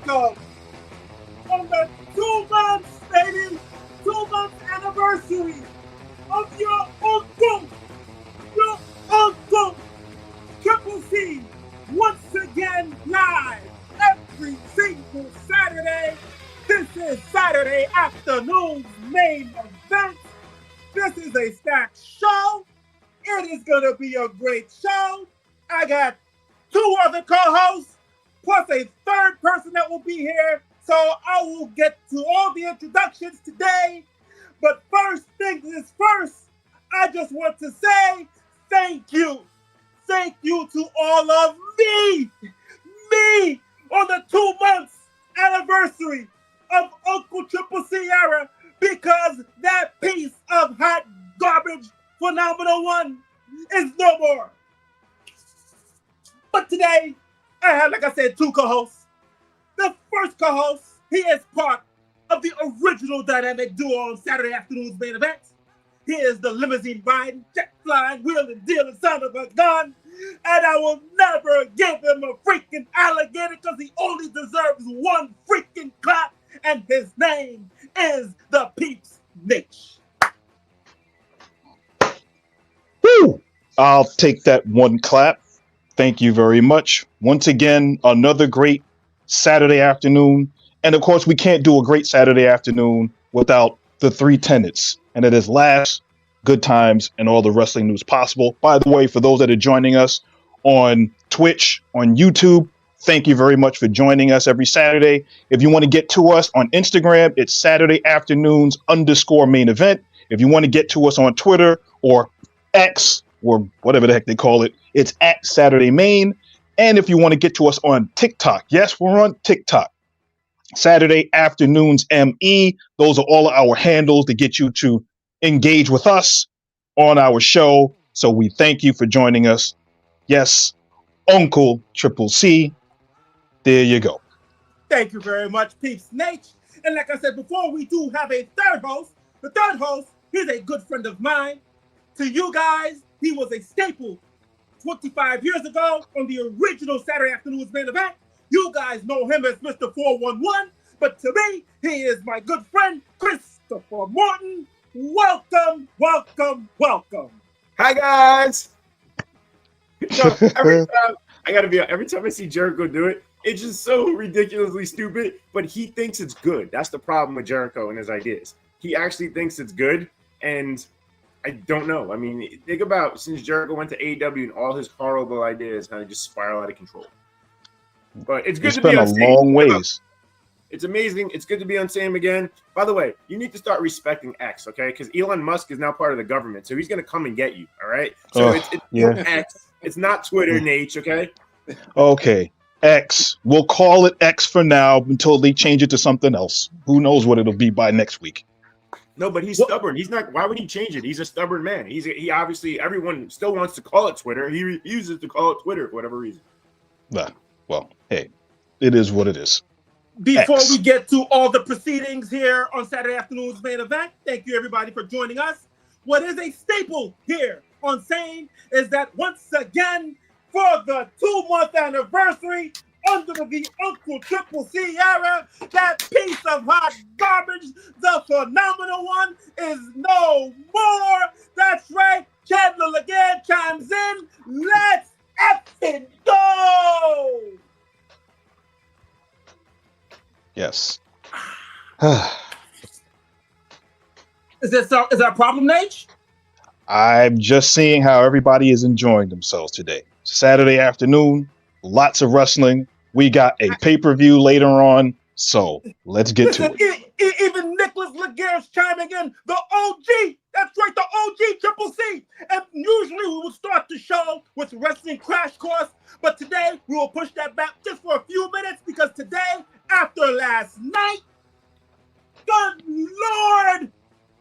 welcome on the 2 months, baby, 2 months anniversary of your uncle, Triple C, once again live every single Saturday. This is Saturday afternoon's main event. This is a stacked show. It is going to be a great show. I got two other co-hosts, plus a third person that will be here. So I will get to all the introductions today. But first things is first, I just want to say thank you. Thank you to all of me on the 2 months anniversary of Uncle Triple Sierra, because that piece of hot garbage Phenomenal One is no more. But today, I have, like I said, two co-hosts. The first co-host, he is part of the original dynamic duo on Saturday afternoon's main event. He is the limousine riding, jet flying, wheeling, dealing son of a gun. And I will never give him a freaking alligator because he only deserves one freaking clap. And his name is the Peeps Niche. Woo! I'll take that one clap. Thank you very much. Once again, another great Saturday afternoon. And of course, we can't do a great Saturday afternoon without the three tenets. And it is laughs, good times, and all the wrestling news possible. By the way, for those that are joining us on Twitch, on YouTube, thank you very much for joining us every Saturday. If you want to get to us on Instagram, it's Saturday afternoons _main event. If you want to get to us on Twitter or X or whatever the heck they call it, it's at Saturday Main. And if you want to get to us on TikTok, yes, we're on TikTok. Saturday afternoons ME. Those are all of our handles to get you to engage with us on our show. So we thank you for joining us. Yes, Uncle Triple C. There you go. Thank you very much, Peeps Nate. And like I said before, we do have a third host. The third host, he's a good friend of mine. To you guys, he was a staple 25 years ago on the original Saturday afternoon's main event. You guys know him as Mr. 411, but to me, he is my good friend, Christopher Morton. Welcome, welcome, welcome. Hi, guys. So every time I see Jericho do it, it's just so ridiculously stupid, but he thinks it's good. That's the problem with Jericho and his ideas. He actually thinks it's good, and I don't know. I mean, think about since Jericho went to AEW and all his horrible ideas kind of just spiral out of control. But it's good to be on Sam. Long ways. It's amazing. It's good to be on Sam again. By the way, you need to start respecting X, okay? Because Elon Musk is now part of the government, so he's going to come and get you, all right? So it's X. It's not Twitter, Nate, okay? Okay. X. We'll call it X for now until they change it to something else. Who knows what it'll be by next week. No, but he's stubborn. He's not. Why would he change it? He's a stubborn man. He obviously, everyone still wants to call it Twitter. He refuses to call it Twitter for whatever reason. Well, hey, it is what it is. Before we get to all the proceedings here on Saturday afternoon's main event, thank you everybody for joining us. What is a staple here on Sane is that once again, for the 2-month anniversary, under the Uncle Triple Sierra, that piece of hot garbage, the Phenomenal One, is no more. That's right. Chandler again chimes in. Let's effing go. Yes. Is that a problem, Nate? I'm just seeing how everybody is enjoying themselves today. Saturday afternoon, lots of wrestling. We got a pay-per-view later on, so let's get to it. Even Nicholas Laguerre's chiming in. The OG, that's right, the OG Triple C. And usually we would start the show with Wrestling Crash Course, but today we will push that back just for a few minutes because today, after last night, good Lord,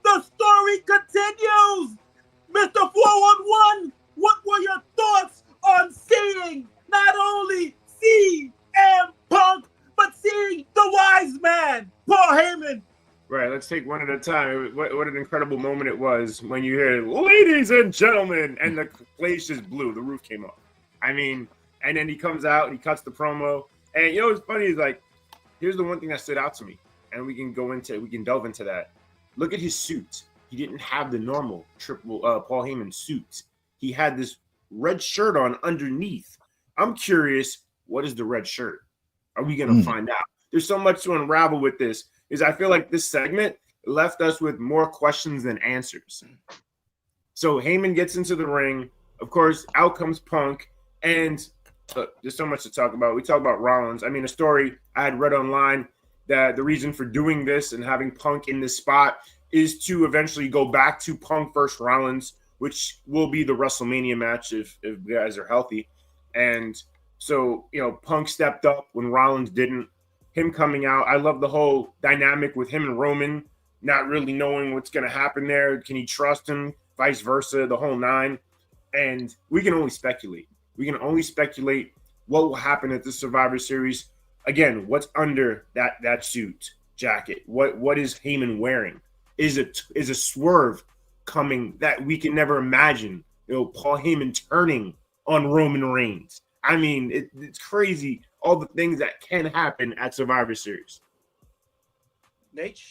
the story continues. Mr. 411, what were your thoughts on seeing not only CM Punk, but seeing the wise man, Paul Heyman? Right, let's take one at a time. What an incredible moment it was when you hear, ladies and gentlemen, and the place just blew. The roof came off. I mean, and then he comes out and he cuts the promo. And you know what's funny is, like, here's the one thing that stood out to me, and we can delve into that. Look at his suit. He didn't have the normal Paul Heyman suit. He had this red shirt on underneath. I'm curious, what is the red shirt? Are we gonna find out? There's so much to unravel with this. I feel like this segment left us with more questions than answers. So Heyman gets into the ring. Of course, out comes Punk, and there's so much to talk about. We talk about Rollins. I mean, a story I had read online that the reason for doing this and having Punk in this spot is to eventually go back to Punk versus Rollins, which will be the WrestleMania match if guys are healthy. And so, Punk stepped up when Rollins didn't. Him coming out, I love the whole dynamic with him and Roman, not really knowing what's going to happen there. Can he trust him? Vice versa, the whole nine. And we can only speculate. We can only speculate what will happen at the Survivor Series. Again, what's under that suit jacket? What is Heyman wearing? Is a swerve coming that we can never imagine? Paul Heyman turning on Roman Reigns. I mean, it's crazy. All the things that can happen at Survivor Series. Nate?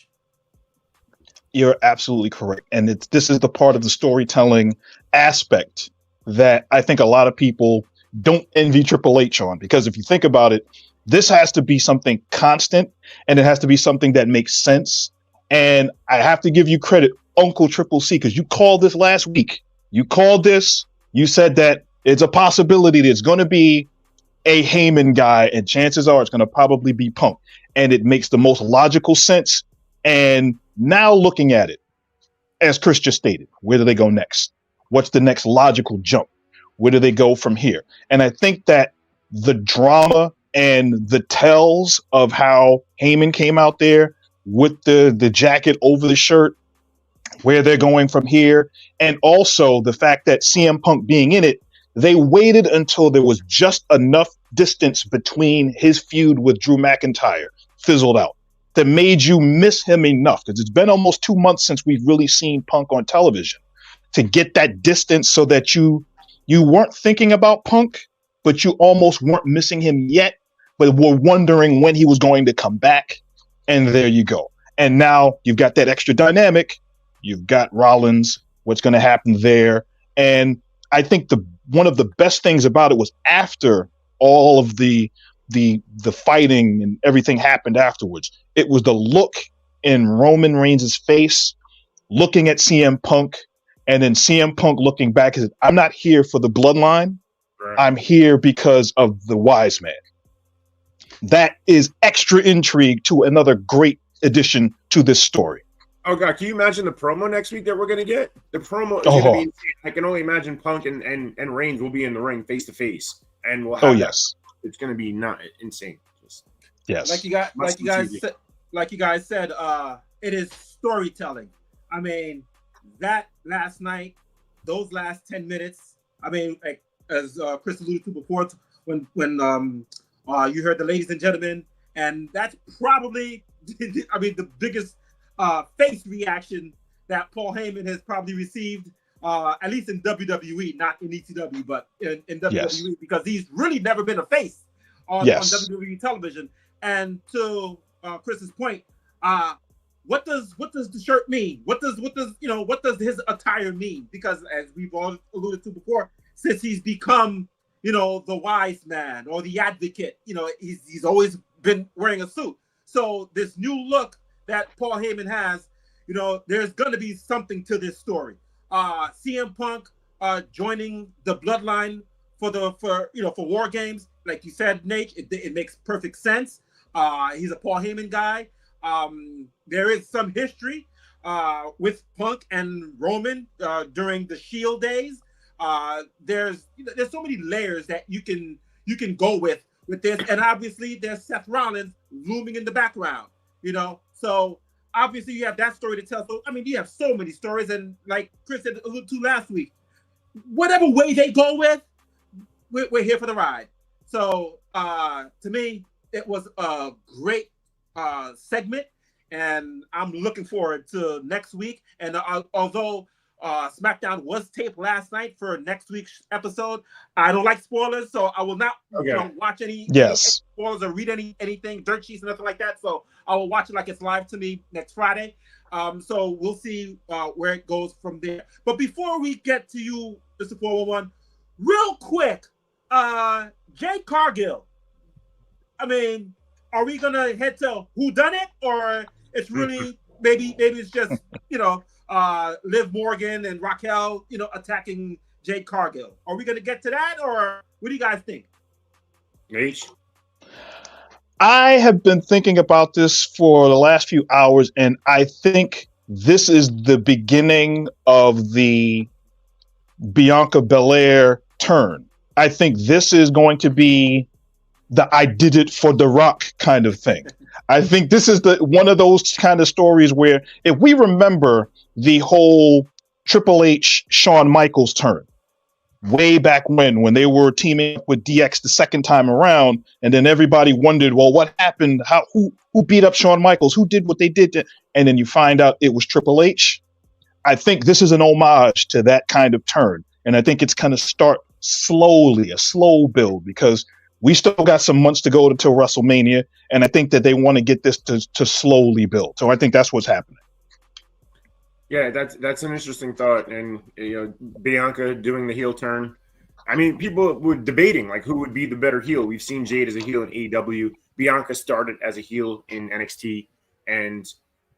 You're absolutely correct. And this is the part of the storytelling aspect that I think a lot of people don't envy Triple H on, because if you think about it, this has to be something constant and it has to be something that makes sense. And I have to give you credit, Uncle Triple C, because you called this last week. You called this. You said that it's a possibility that it's going to be a Heyman guy, and chances are it's going to probably be Punk. And it makes the most logical sense. And now looking at it, as Chris just stated, where do they go next? What's the next logical jump? Where do they go from here? And I think that the drama and the tells of how Heyman came out there with the jacket over the shirt, where they're going from here, and also the fact that CM Punk being in it, they waited until there was just enough distance between his feud with Drew McIntyre fizzled out that made you miss him enough, because it's been almost 2 months since we've really seen Punk on television, to get that distance so that you weren't thinking about Punk, but you almost weren't missing him yet, but were wondering when he was going to come back. And there you go. And now you've got that extra dynamic. You've got Rollins, what's going to happen there. And I think one of the best things about it was after all of the fighting and everything happened afterwards, it was the look in Roman Reigns' face, looking at CM Punk, and then CM Punk looking back and said, I'm not here for the bloodline. Right. I'm here because of the wise man. That is extra intrigue to another great addition to this story. Oh God, can you imagine the promo next week that we're gonna get? The promo is gonna be insane. I can only imagine Punk and Reigns will be in the ring face to face, and we'll have yes. It's gonna be not insane. Yes. Like you guys said, it is storytelling. I mean, that last night, those last 10 minutes, I mean, like, as Chris alluded to before, when you heard the ladies and gentlemen, and that's probably, I mean, the biggest face reaction that Paul Heyman has probably received, at least in WWE, not in ECW, but in WWE, yes. Because he's really never been a face on WWE television. And to Chris's point, what does the shirt mean? What does his attire mean? Because as we've all alluded to before, since he's become, the wise man or the advocate, he's always been wearing a suit. So this new look that Paul Heyman has, there's going to be something to this story. CM Punk joining the Bloodline for War Games, like you said, Nate, it makes perfect sense. He's a Paul Heyman guy. There is some history with Punk and Roman during the Shield days. There's so many layers that you can go with this, and obviously there's Seth Rollins looming in the background. So obviously you have that story to tell. So I mean, you have so many stories, and like Chris said alluded to last week, whatever way they go with, we're here for the ride. So to me, it was a great segment, and I'm looking forward to next week. And although SmackDown was taped last night for next week's episode. I don't like spoilers, so I will not watch any spoilers or read anything, dirt sheets, nothing like that. So I will watch it like it's live to me next Friday. So we'll see where it goes from there. But before we get to you, Mr. 411, real quick, Jade Cargill. I mean, are we gonna head to who done it, or it's really maybe it's just Liv Morgan and Raquel attacking Jade Cargill? Are we gonna get to that, or what do you guys think? H. I have been thinking about this for the last few hours, and I think this is the beginning of the Bianca Belair turn. I think this is going to be the I did it for The Rock kind of thing. I think this is one of those kind of stories where, if we remember the whole Triple H Shawn Michaels turn way back when they were teaming up with DX the second time around, and then everybody wondered, well, what happened? Who beat up Shawn Michaels? Who did what they did? And then you find out it was Triple H. I think this is an homage to that kind of turn, and I think it's going to start slowly, a slow build, because we still got some months to go until WrestleMania, and I think that they want to get this to slowly build. So I think that's what's happening. Yeah, that's an interesting thought, and Bianca doing the heel turn. I mean, people were debating like who would be the better heel. We've seen Jade as a heel in AEW. Bianca started as a heel in NXT, and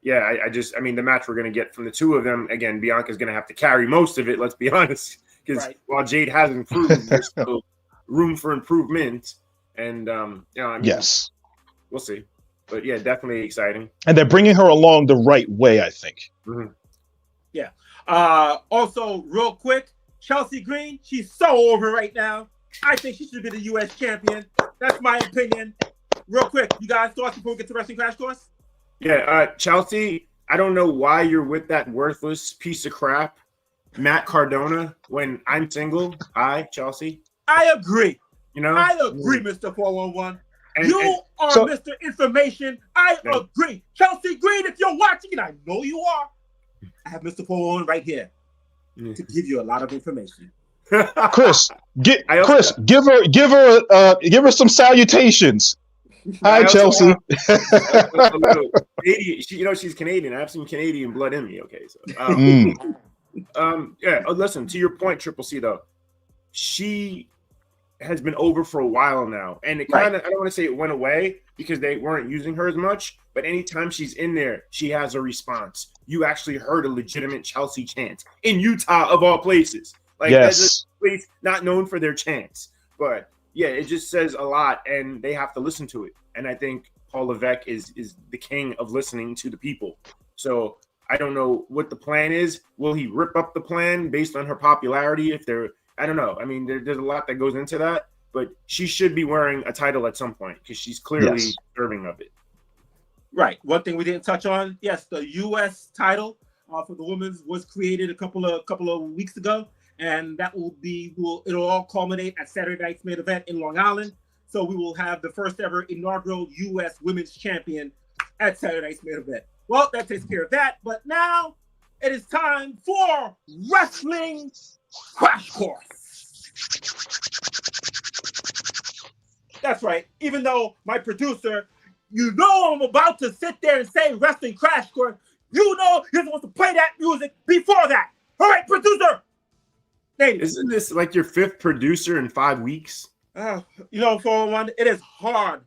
yeah, I mean, the match we're going to get from the two of them, again, Bianca's going to have to carry most of it. Let's be honest, because while Jade has improved, there's still room for improvement, and yes, we'll see. But yeah, definitely exciting. And they're bringing her along the right way, I think. Mm-hmm. Yeah. Also, real quick, Chelsea Green, she's so over right now. I think she should be the U.S. champion. That's my opinion. Real quick, you guys thoughts before we get to Wrestling Crash Course? Yeah, Chelsea, I don't know why you're with that worthless piece of crap, Matt Cardona, when I'm single. Chelsea. I agree. I agree, Mm. Mr. 411. You are Mr. Information. I agree. Chelsea Green, if you're watching, and I know you are, I have Mr. 411 right here to give you a lot of information. Chris, give her some salutations. Hi, Chelsea. She's Canadian. I have some Canadian blood in me. Okay, so listen, to your point, Triple C, though, she has been over for a while now, and it kind of, I don't want to say it went away because they weren't using her as much, but anytime she's in there, she has a response. You actually heard a legitimate Chelsea chant in Utah, of all places. Like, that's a place not known for their chants, but yeah, it just says a lot, and they have to listen to it. And I think Paul Levesque is the king of listening to the people. So I don't know what the plan is. Will he rip up the plan based on her popularity? I don't know. I mean, there's a lot that goes into that, but she should be wearing a title at some point because she's clearly deserving of it. Right. One thing we didn't touch on, yes, the U.S. title for the women's was created a couple of weeks ago, and that it'll all culminate at Saturday night's main event in Long Island. So we will have the first ever inaugural U.S. Women's Champion at Saturday night's main event. Well, that takes care of that. But now it is time for Wrestling Crash Course. That's right. Even though my producer, I'm about to sit there and say Wrestling Crash Course, you're supposed to play that music before that. All right, producer. Isn't this like your fifth producer in 5 weeks? 411, it is hard.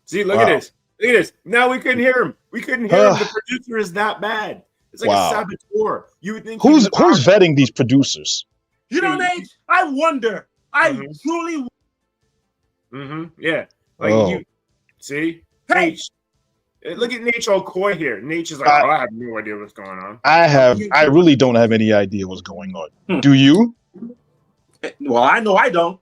See, look at this. Look at this. Now we couldn't hear him. We couldn't hear him. The producer is that bad. It's like a saboteur. You would think who's vetting these producers? Nate, I wonder. I truly. Yeah. Like you see, hey. Nate, look at Nate all coy here. Nate's just like, I have no idea what's going on. I really don't have any idea what's going on. Do you? Well, I know I don't.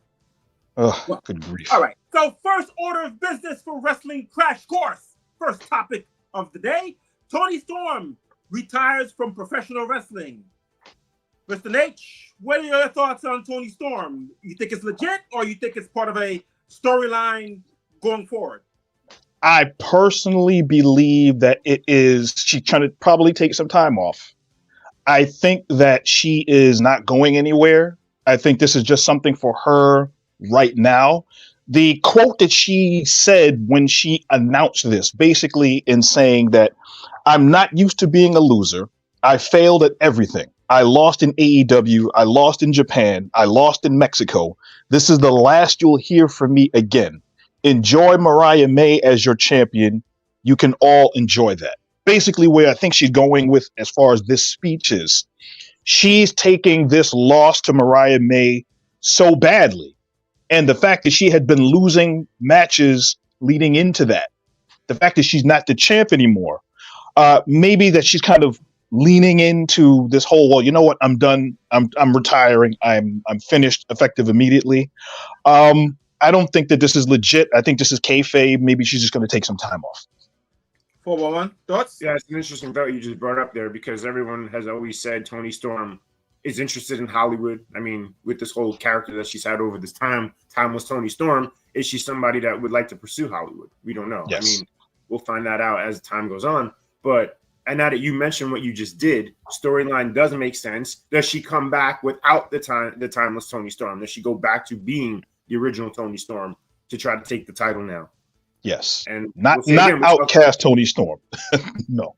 Oh, good grief. All right. So first order of business for Wrestling Crash Course. First topic of the day. Toni Storm retires from professional wrestling. Mr. Nate, what are your thoughts on Toni Storm? You think it's legit, or you think it's part of a storyline going forward? I personally believe that it is she's trying to probably take some time off. I think that she is not going anywhere. I think this is just something for her right now. The quote that she said when she announced this, basically in saying that I'm not used to being a loser. I failed at everything. I lost in AEW. I lost in Japan. I lost in Mexico. This is the last you'll hear from me again. Enjoy Mariah May as your champion. You can all enjoy that. Basically, where I think she's going with as far as this speech is, she's taking this loss to Mariah May so badly. And the fact that she had been losing matches leading into that, the fact that she's not the champ anymore, maybe that she's kind of leaning into this whole, well, you know what, I'm done. I'm retiring. I'm finished effective immediately. I don't think that this is legit. I think this is kayfabe. Maybe she's just going to take some time off. 411 thoughts? Yeah, it's an interesting thought you just brought up there because everyone has always said Toni Storm is interested in Hollywood. I mean, with this whole character that she's had over this timeless Toni Storm, is she somebody that would like to pursue Hollywood? We don't know. Yes. I mean, we'll find that out as time goes on. But and now that you mentioned what you just did, storyline doesn't make sense. Does she come back without the timeless Toni Storm? Does she go back to being the original Toni Storm to try to take the title now? Yes. And not again, outcast Toni Storm. No.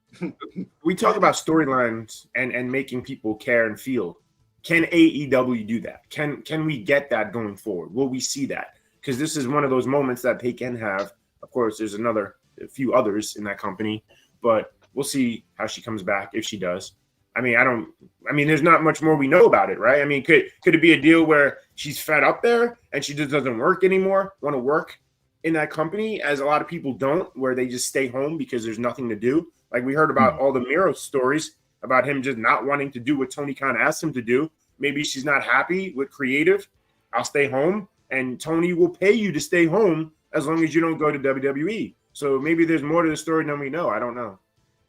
We talk about storylines and making people care and feel. Can AEW do that? Can we get that going forward? Will we see that? Because this is one of those moments that they can have. Of course, there's a few others in that company, but we'll see how she comes back if she does. I mean, there's not much more we know about it, right? I mean, could it be a deal where she's fed up there and she just doesn't work anymore, want to work in that company, as a lot of people don't, where they just stay home because there's nothing to do? Like we heard about all the Miro stories about him just not wanting to do what Tony Khan asked him to do. Maybe she's not happy with creative. I'll stay home, and Tony will pay you to stay home as long as you don't go to WWE. So maybe there's more to the story than we know. I don't know.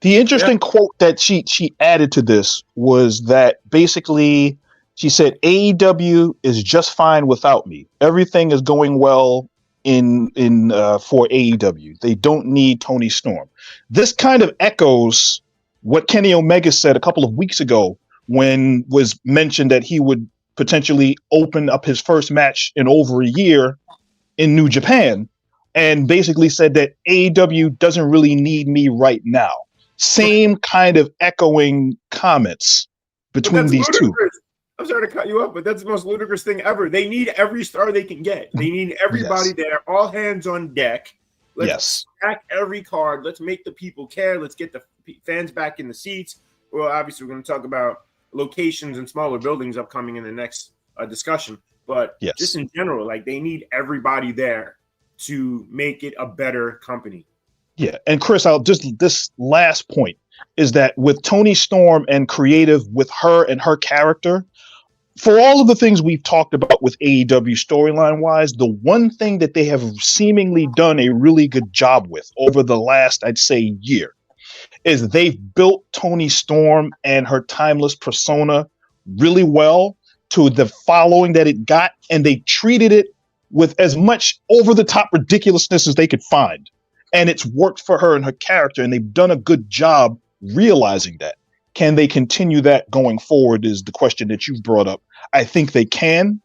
The interesting quote that she added to this was that basically she said AEW is just fine without me. Everything is going well in for AEW. They don't need Toni Storm. This kind of echoes what Kenny Omega said a couple of weeks ago when was mentioned that he would potentially open up his first match in over a year in New Japan, and basically said that AEW doesn't really need me right now. Same kind of echoing comments between these two. I'm sorry to cut you off, but that's the most ludicrous thing ever. They need every star they can get. They need everybody there, all hands on deck. Let's stack every card. Let's make the people care. Let's get the fans back in the seats. Well, obviously, we're going to talk about locations and smaller buildings upcoming in the next discussion. But just in general, like they need everybody there to make it a better company. Yeah, and Chris, this last point is that with Toni Storm and creative, with her and her character, for all of the things we've talked about with AEW storyline wise, the one thing that they have seemingly done a really good job with over the last, I'd say, year, is they've built Toni Storm and her timeless persona really well to the following that it got, and they treated it with as much over the top ridiculousness as they could find. And it's worked for her and her character, and they've done a good job realizing that. Can they continue that going forward is the question that you've brought up. I think they can,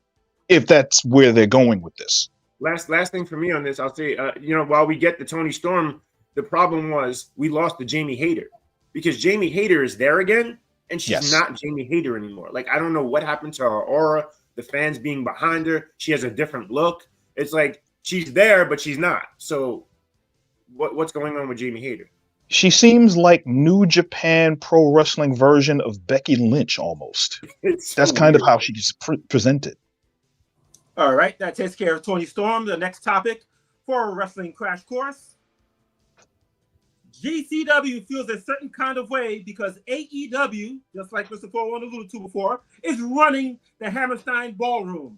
if that's where they're going with this. Last thing for me on this, I'll say, while we get the Toni Storm, the problem was we lost the Jamie Hayter, because Jamie Hayter is there again, and she's not Jamie Hayter anymore. Like, I don't know what happened to her aura, the fans being behind her. She has a different look. It's like she's there, but she's not. So what's going on with Jamie Hayter? She seems like New Japan Pro Wrestling version of Becky Lynch almost. That's kind of how she's presented. All right, that takes care of Toni Storm. The next topic for a wrestling crash course. GCW feels a certain kind of way because AEW, just like Mr. 411 alluded to before, is running the Hammerstein Ballroom.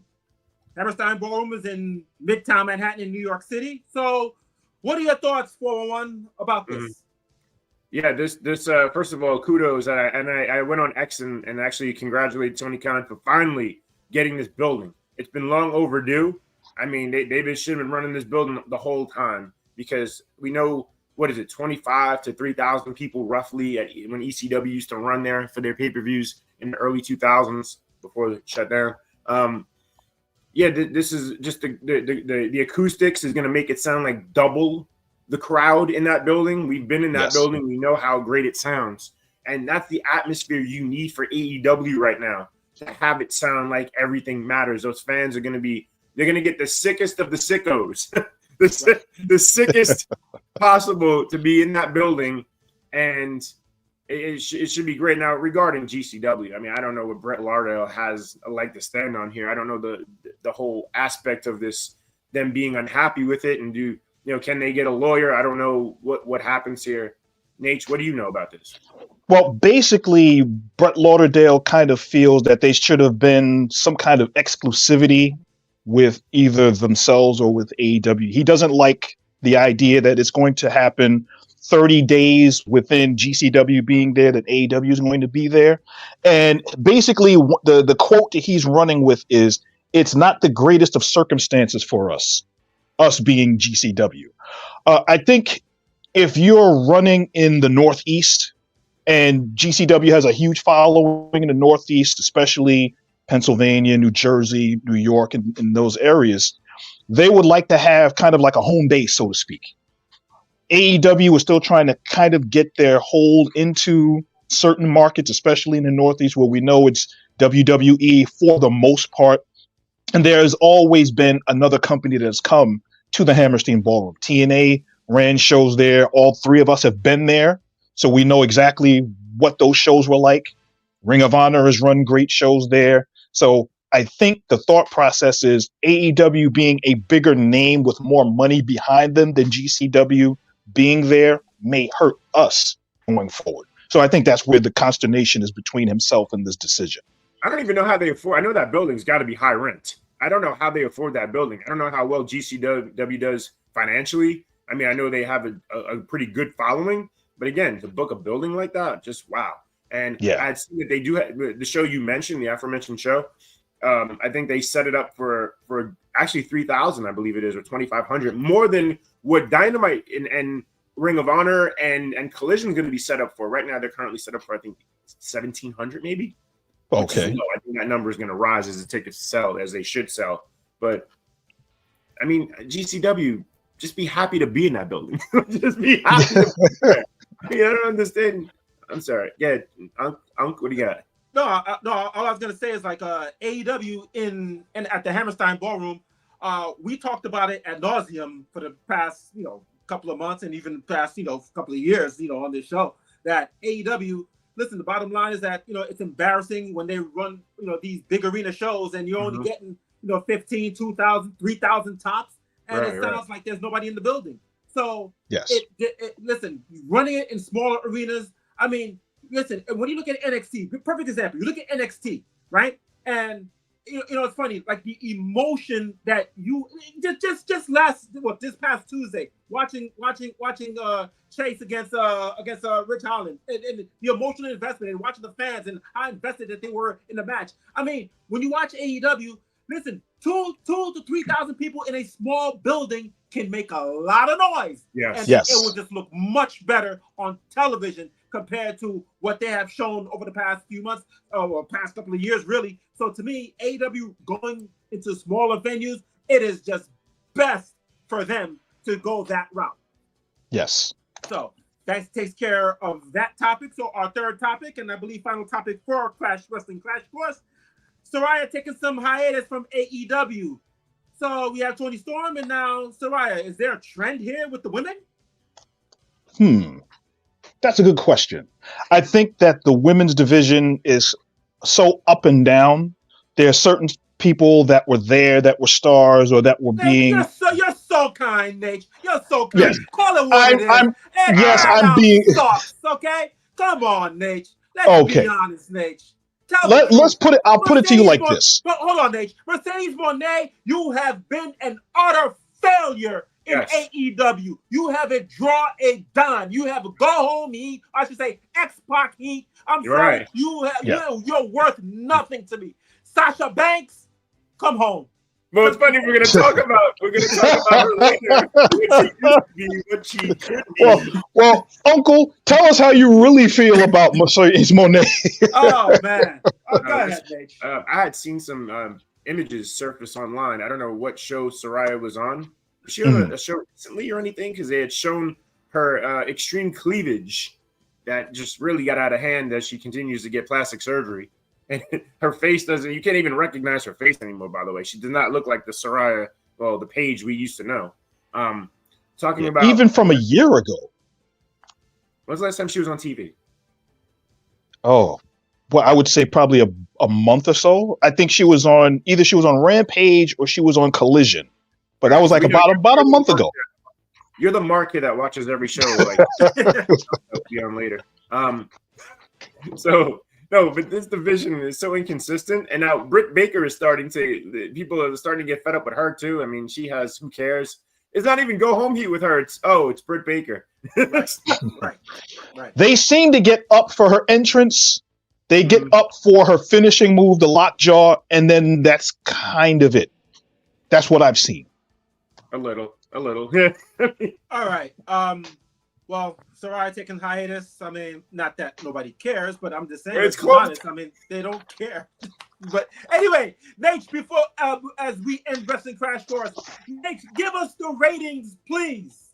Hammerstein Ballroom is in Midtown Manhattan in New York City. So what are your thoughts, 411, about this? Yeah, this first of all, kudos. I went on X and actually congratulated Tony Khan for finally getting this building. It's been long overdue. I mean, they should have been running this building the whole time. because we know, what is it, 25 to 3,000 people roughly when ECW used to run there for their pay-per-views in the early 2000s before the shutdown. This is just the acoustics is going to make it sound like double the crowd in that building. We've been in that building. We know how great it sounds. And that's the atmosphere you need for AEW right now, to have it sound like everything matters. Those fans are going to they're going to get the sickest of the sickos, the sickest possible to be in that building. And it should be great. Now, regarding GCW, I mean, I don't know what Brett Lardell has a leg to stand on here. I don't know the whole aspect of this, them being unhappy with it, and can they get a lawyer? I don't know what happens here. Nate, what do you know about this? Well, basically, Brett Lauderdale kind of feels that they should have been some kind of exclusivity with either themselves or with AEW. He doesn't like the idea that it's going to happen 30 days within GCW being there, that AEW is going to be there. And basically, the quote that he's running with is, it's not the greatest of circumstances for us being GCW. I think if you're running in the Northeast, and GCW has a huge following in the Northeast, especially Pennsylvania, New Jersey, New York, and in those areas, they would like to have kind of like a home base, so to speak. AEW is still trying to kind of get their hold into certain markets, especially in the Northeast, where we know it's WWE for the most part. And there's always been another company that's come to the Hammerstein Ballroom. TNA ran shows there. All three of us have been there, so we know exactly what those shows were like. Ring of Honor has run great shows there. So I think the thought process is AEW being a bigger name with more money behind them than GCW being there may hurt us going forward. So I think that's where the consternation is between himself and this decision. I don't even know how they afford. I know that building's got to be high rent. I don't know how they afford that building. I don't know how well GCW does financially. I mean, I know they have a pretty good following, but again, to book a building like that, just wow. And I'd seen that they do have the show you mentioned, the aforementioned show. I think they set it up for actually 3,000, I believe it is, or 2,500, more than what Dynamite and Ring of Honor and Collision is going to be set up for. Right now, they're currently set up for, I think, 1,700 maybe. Okay. I think that number is going to rise as the tickets sell, as they should sell. But I mean, GCW, just be happy to be in that building. Just be happy to be there. I mean, I don't understand. I'm sorry. Yeah, Unc, what do you got? No. All I was gonna say is like AEW in at the Hammerstein Ballroom. We talked about it ad nauseum for the past couple of months and even past couple of years on this show, that AEW. Listen, the bottom line is that it's embarrassing when they run these big arena shows and you're only getting 15, 2,000, 3,000 tops, and it sounds like there's nobody in the building. So yes, listen, running it in smaller arenas. I mean, listen, when you look at NXT, perfect example. You look at NXT, right? And it's funny, like the emotion that you just this past Tuesday, watching Chase against Rich Holland, and the emotional investment, and watching the fans and how invested that they were in the match. I mean, when you watch AEW, listen, 2,000 to 3,000 people in a small building can make a lot of noise. Yes. And it will just look much better on television compared to what they have shown over the past few months or past couple of years, really. So to me, AEW going into smaller venues, it is just best for them to go that route. Yes. So that takes care of that topic. So our third topic, and I believe final topic for Wrestling Crash Course, Saraya taking some hiatus from AEW. So we have Toni Storm and now Saraya. Is there a trend here with the women? That's a good question. I think that the women's division is so up and down. There are certain people that were there, that were stars, or that were being. You're so kind, Nate. You're so kind. Yes. Call it what it is. I'm being. Sucks, okay? Come on, Nate. Let's be honest, Nate. Let's put it. I'll put it to you like this. But hold on, Nate. Mercedes Moné, you have been an utter failure in AEW. You haven't drawn a dime. You have go home heat. I should say X-Pac heat. I'm sorry. Right. You're worth nothing to me. Sasha Banks, come home. Well, it's funny. We're gonna talk about her later. What she used to be, what she could be. Well, Uncle, tell us how you really feel about Mercedes Monet. Oh man. Oh, go This, ahead, Nate. I had seen some images surface online. I don't know what show Soraya was on. Was she on a show recently or anything? Because they had shown her extreme cleavage that just really got out of hand as she continues to get plastic surgery. And her face doesn't, you can't even recognize her face anymore, by the way. She does not look like the Soraya, well, the Paige we used to know. Talking about. Even from a year ago. When's the last time she was on TV? Oh, well, I would say probably a month or so. I think she was on Rampage or she was on Collision, but that was like about a month ago. You're the market that watches every show. Like, I'll be on later. So no, but this division is so inconsistent, and now Britt Baker is people are starting to get fed up with her too. I mean, she has who cares? It's not even go home heat with her. It's Britt Baker. Right. They seem to get up for her entrance. They get up for her finishing move, the lockjaw, and then that's kind of it. That's what I've seen. A little. All right. Well, Soraya taking hiatus. I mean, not that nobody cares, but I'm just saying. It's close. Honest, I mean, they don't care. But anyway, Nate, before as we end Wrestling Crash Course, Nate, give us the ratings, please.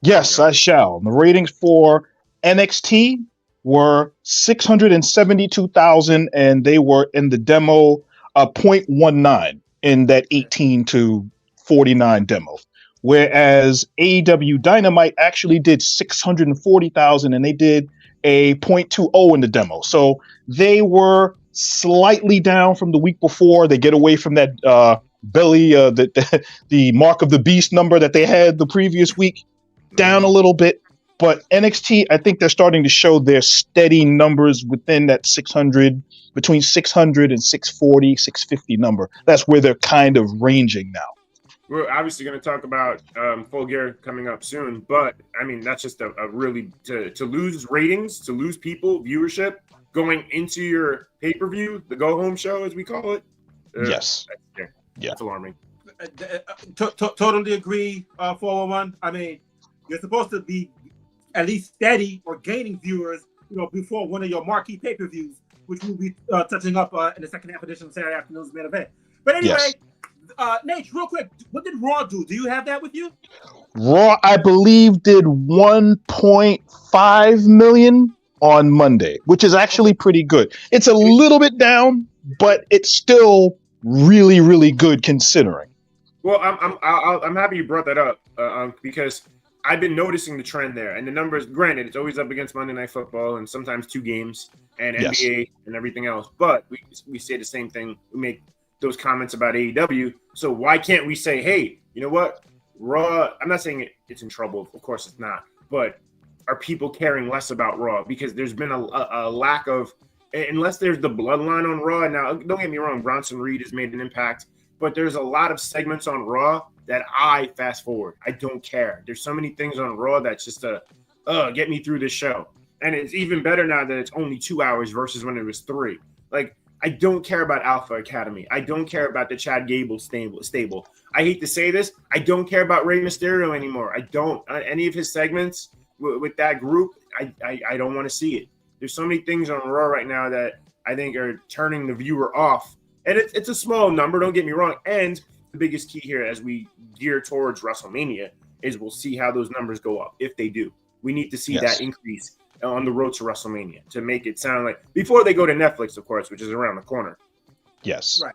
Yes, I shall. The ratings for NXT were 672,000, and they were in the demo 0.19 in that 18 to 49 demo. Whereas AEW Dynamite actually did 640,000, and they did a 0.20 in the demo. So they were slightly down from the week before. They get away from that belly, the Mark of the Beast number that they had the previous week, down a little bit. But NXT, I think they're starting to show their steady numbers within that 600, between 600 and 640, 650 number. That's where they're kind of ranging now. We're obviously going to talk about Full Gear coming up soon, but I mean, that's just a really to lose ratings, to lose people, viewership going into your pay-per-view, the go-home show, as we call it. Yes. That's alarming. Totally agree, 411. I mean, you're supposed to be at least steady or gaining viewers, before one of your marquee pay-per-views, which we'll be touching up in the second half edition of Saturday afternoon's main event. But anyway. Yes. Nate, real quick, what did Raw do? Do you have that with you? Raw, I believe, did 1.5 million on Monday, which is actually pretty good. It's a little bit down, but it's still really, really good considering. Well, I'm happy you brought that up because I've been noticing the trend there, and the numbers. Granted, it's always up against Monday Night Football and sometimes 2 games and NBA and everything else. But we say the same thing. We make those comments about AEW. So why can't we say, hey, you know what? Raw, I'm not saying it's in trouble. Of course it's not. But are people caring less about Raw? Because there's been a lack of, unless there's the Bloodline on Raw. Now, don't get me wrong, Bronson Reed has made an impact. But there's a lot of segments on Raw that I fast forward. I don't care. There's so many things on Raw that's just get me through this show. And it's even better now that it's only 2 hours versus when it was 3. Like, I don't care about Alpha Academy. I don't care about the Chad Gable stable. I hate to say this. I don't care about Rey Mysterio anymore. I don't. Any of his segments with that group, I don't want to see it. There's so many things on Raw right now that I think are turning the viewer off. And it's a small number, don't get me wrong. And the biggest key here as we gear towards WrestleMania is we'll see how those numbers go up, if they do. We need to see that increase on the road to WrestleMania to make it sound like before they go to Netflix, of course, which is around the corner. Yes. Right.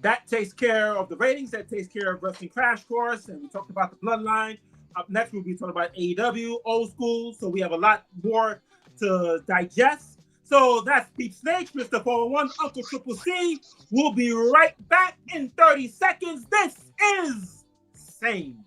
That takes care of the ratings. That takes care of Wrestling Crash Course. And we talked about the Bloodline. Up next, we'll be talking about AEW, old school. So we have a lot more to digest. So that's Deep Snakes, Mr. 401, Uncle Triple C. We'll be right back in 30 seconds. This is Sane.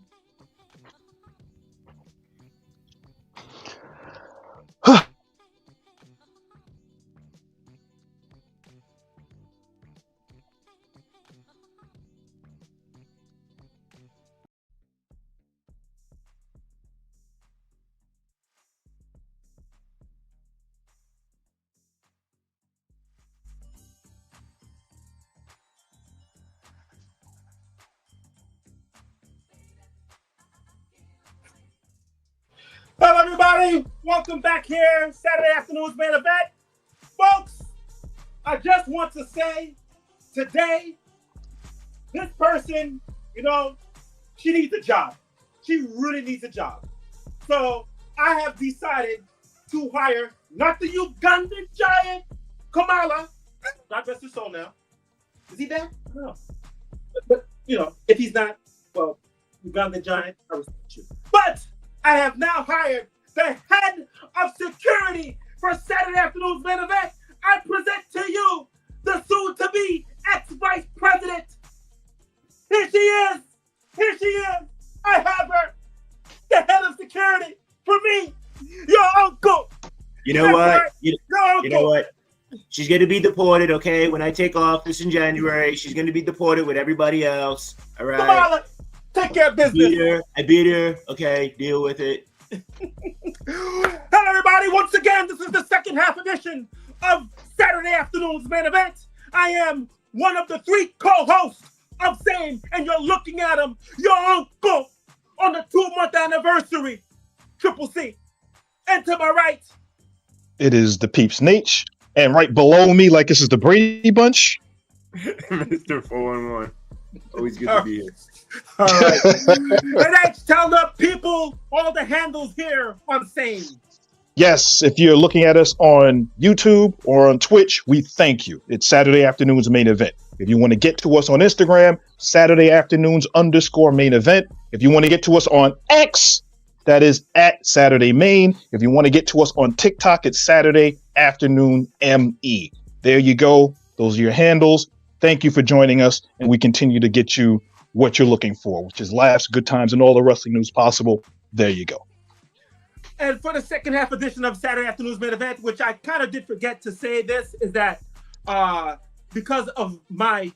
everybody. Welcome back here. Saturday afternoon's main event. Folks, I just want to say today, this person, she needs a job. She really needs a job. So I have decided to hire not the Ugandan giant, Kamala. God rest his soul now. Is he there? I don't know. But if he's not, well, Ugandan giant, I respect you. But I have now hired the head of security for Saturday afternoon's main event. I present to you the soon-to-be ex-vice president. Here she is. Here she is. I have her, the head of security for me, your uncle. You know what? You know what? She's going to be deported, okay? When I take office in January, she's going to be deported with everybody else. All right? Kamala, take care of business. I beat her. Okay, deal with it. Hello, everybody. Once again, this is the second half edition of Saturday afternoon's main event. I am one of the three co-hosts of same, and you're looking at him, your uncle, on the 2-month anniversary, Triple C. And to my right, it is the Peeps Nate, and right below me, like this is the Brady Bunch, Mr. 411. Always good to be here. All right. And tell the people all the handles here on same. Yes, if you're looking at us on YouTube or on Twitch, we thank you. It's Saturday afternoon's main event. If you want to get to us on Instagram, Saturday afternoons _main event. If you want to get to us on X, that is at Saturday Main. If you want to get to us on TikTok, it's Saturday Afternoon ME. There you go. Those are your handles. Thank you for joining us, and we continue to get you what you're looking for, which is laughs, good times, and all the wrestling news possible. There you go. And for the second half edition of Saturday Afternoon's main event, which I kind of did forget to say this, is that because of I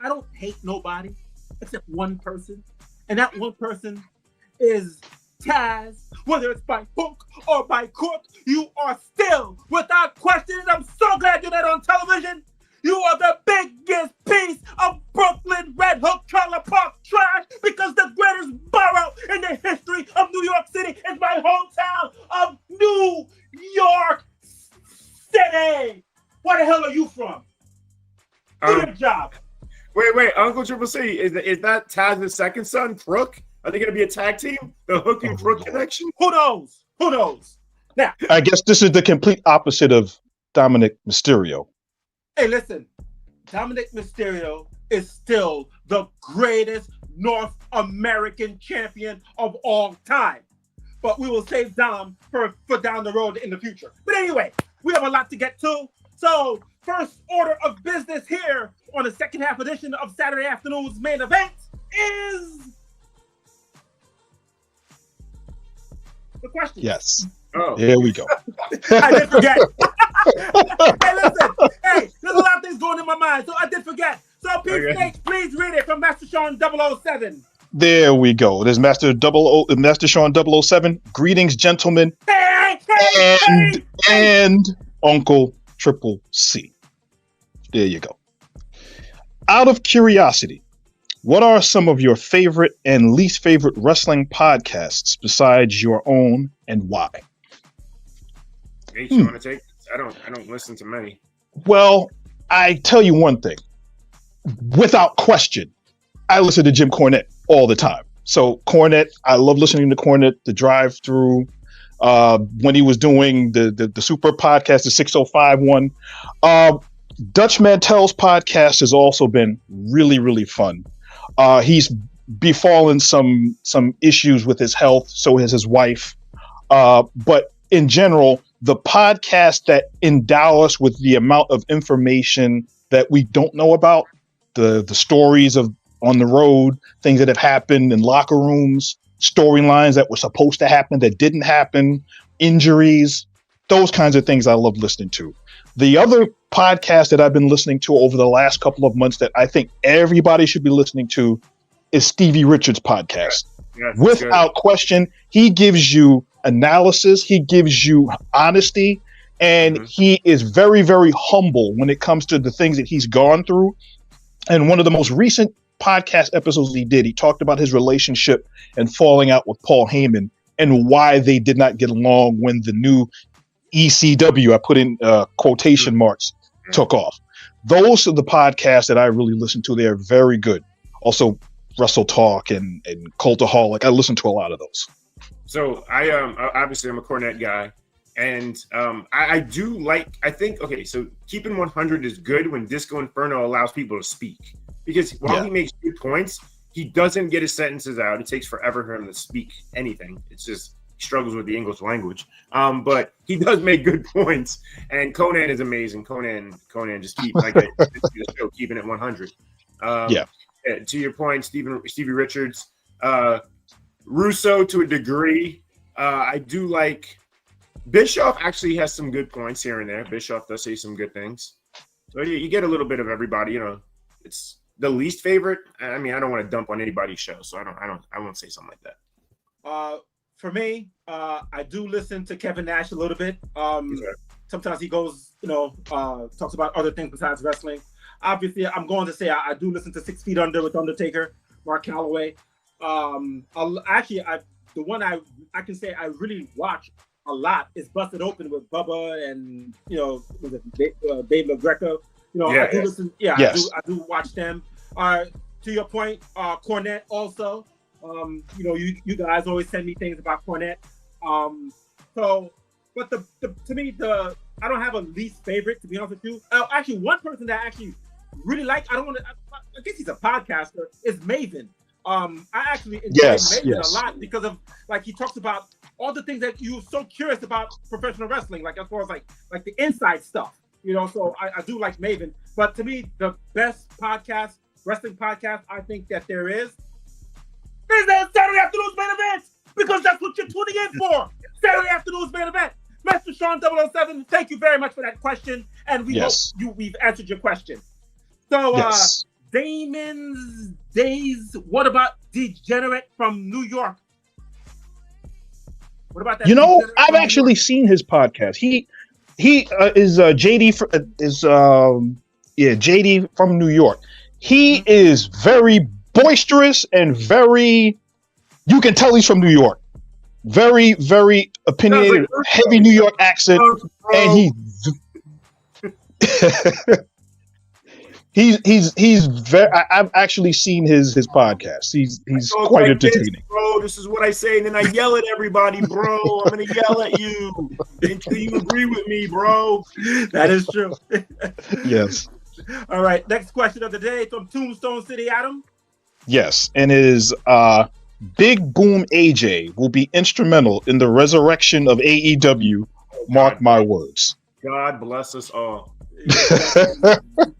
don't hate nobody except one person, and that one person is Taz. Whether it's by hook or by crook, you are still, without question, and I'm so glad you're not on television, you are the biggest piece of Brooklyn Red Hook Trailer Park trash, because the greatest borough in the history of New York City is my hometown of New York City. Where the hell are you from? Do your job. Wait, Uncle Triple C, is that Taz's second son, Crook? Are they going to be a tag team? The Hook and Crook connection? Who knows? Who knows? Now, I guess this is the complete opposite of Dominic Mysterio. hey, listen. Dominic Mysterio is still the greatest North American champion of all time. But we will save Dom for down the road in the future. But anyway, we have a lot to get to. So, first order of business here on the second half edition of Saturday Afternoon's main event is the question. Yes. Oh. Here we go. I did forget. Hey, listen. Hey, there's a lot of things going in my mind, so I did forget. So, please read it from Master Sean 007. There we go. There's Master Sean 007. Greetings, gentlemen. And Uncle Triple C. There you go. Out of curiosity, what are some of your favorite and least favorite wrestling podcasts besides your own, and why? Hey, you want to take this? I don't listen to many. Well, I tell you one thing. Without question, I listen to Jim Cornette all the time. So Cornette, I love listening to Cornette, the drive through, when he was doing the super podcast, the 605 one. Dutch Mantel's podcast has also been really, really fun. He's befallen some issues with his health, so has his wife. But in general, the podcasts that endow us with the amount of information that we don't know about, the stories of on the road, things that have happened in locker rooms, storylines that were supposed to happen that didn't happen, injuries, those kinds of things I love listening to. The other podcast that I've been listening to over the last couple of months that I think everybody should be listening to is Stevie Richards' podcast. Yes, Without question, he gives you analysis, he gives you honesty, and he is very, very humble when it comes to the things that he's gone through. And one of the most recent podcast episodes he did, he talked about his relationship and falling out with Paul Heyman and why they did not get along when the new ECW, I put in quotation marks, took off. Those are the podcasts that I really listen to. They are very good. Also, Wrestle Talk and Cultaholic. I listen to a lot of those. So I obviously I'm a Cornette guy, and I do like. I think okay. So keeping 100 is good when Disco Inferno allows people to speak, because while he makes good points, he doesn't get his sentences out. It takes forever for him to speak anything. It's just he struggles with the English language. But he does make good points, and Conan is amazing. Conan just keep like the show keeping it 100. To your point, Stevie Richards, Russo to a degree. I do like Bischoff. Actually, has some good points here and there. Bischoff does say some good things. So you get a little bit of everybody. You know, it's the least favorite. I mean, I don't want to dump on anybody's show, so I won't say something like that. For me, I do listen to Kevin Nash a little bit. Sometimes he goes, talks about other things besides wrestling. Obviously, I'm going to say I do listen to 6 Feet Under with Undertaker, Mark Calloway. The one I can say I really watch a lot is Busted Open with Bubba and was it Dave LaGreca. I do listen. Yeah, yes. I do watch them. To your point, Cornette also. You guys always send me things about Cornette. But to me, I don't have a least favorite, to be honest with you. Actually, one person that I actually really like, I guess he's a podcaster, is Maven. I actually enjoy Maven a lot because of he talks about all the things that you're so curious about professional wrestling, like as far as like the inside stuff, So I do like Maven. But to me, the best wrestling podcast I think that there is the Saturday Afternoon's Main Event, because that's what you're tuning in for. Saturday Afternoon's Main Event. Master Sean 007, thank you very much for that question, and we've answered your question. So, Damon's Days. What about Degenerate from New York? What about that? I've actually seen his podcast. He is JD JD from New York. He is very boisterous and very. You can tell he's from New York. Very, very opinionated, heavy New York accent, and he's very. I've actually seen his podcast. He's quite entertaining. Bro, this is what I say, and then I yell at everybody, bro. I'm gonna yell at you until you agree with me, bro. That is true. Yes. All right. Next question of the day from Tombstone City, Adam. Yes, and it is Big Boom AJ will be instrumental in the resurrection of AEW. Mark my words. God bless us all.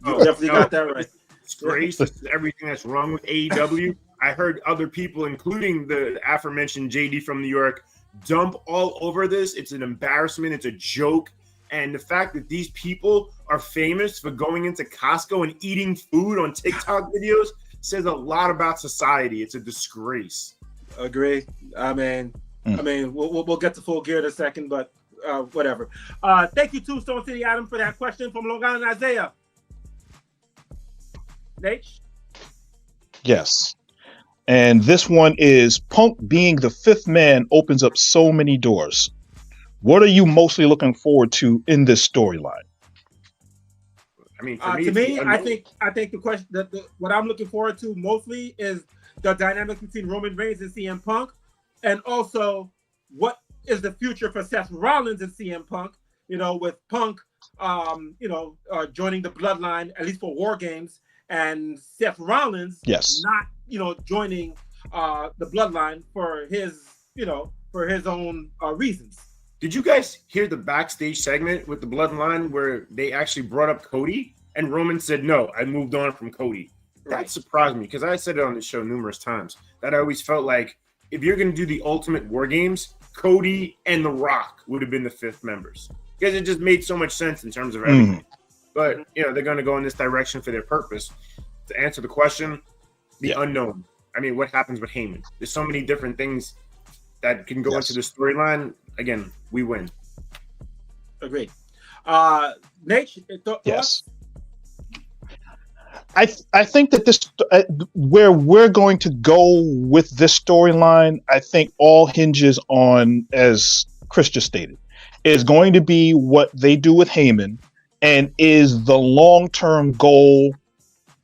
Definitely got that right. Disgrace. This is everything that's wrong with AEW. I heard other people, including the aforementioned JD from New York, dump all over this. It's an embarrassment. It's a joke. And the fact that these people are famous for going into Costco and eating food on TikTok videos says a lot about society. It's a disgrace. Agree. I mean, we'll get to Full Gear in a second, but whatever. Thank you, Tombstone City Adam, for that question from Long Island Isaiah. Nate? Yes. And this one is Punk being the fifth man opens up so many doors. What are you mostly looking forward to in this storyline? I mean, to me, I think the question what I'm looking forward to mostly is the dynamic between Roman Reigns and CM Punk, and also what is the future for Seth Rollins and CM Punk. With Punk, joining the Bloodline at least for War Games, and Seth Rollins, not joining the Bloodline for his own reasons. Did you guys hear the backstage segment with the Bloodline where they actually brought up Cody and Roman said, no, I moved on from Cody? That surprised me because I said it on the show numerous times that I always felt like if you're going to do the Ultimate War Games, Cody and The Rock would have been the fifth members because it just made so much sense in terms of everything. But, they're going to go in this direction for their purpose. To answer the question, the unknown. I mean, what happens with Heyman? There's so many different things that can go into the storyline. Again, we win. Agreed. Nate, thoughts? Yes. I think that this where we're going to go with this storyline, I think all hinges on, as Chris just stated, is going to be what they do with Heyman, and is the long-term goal.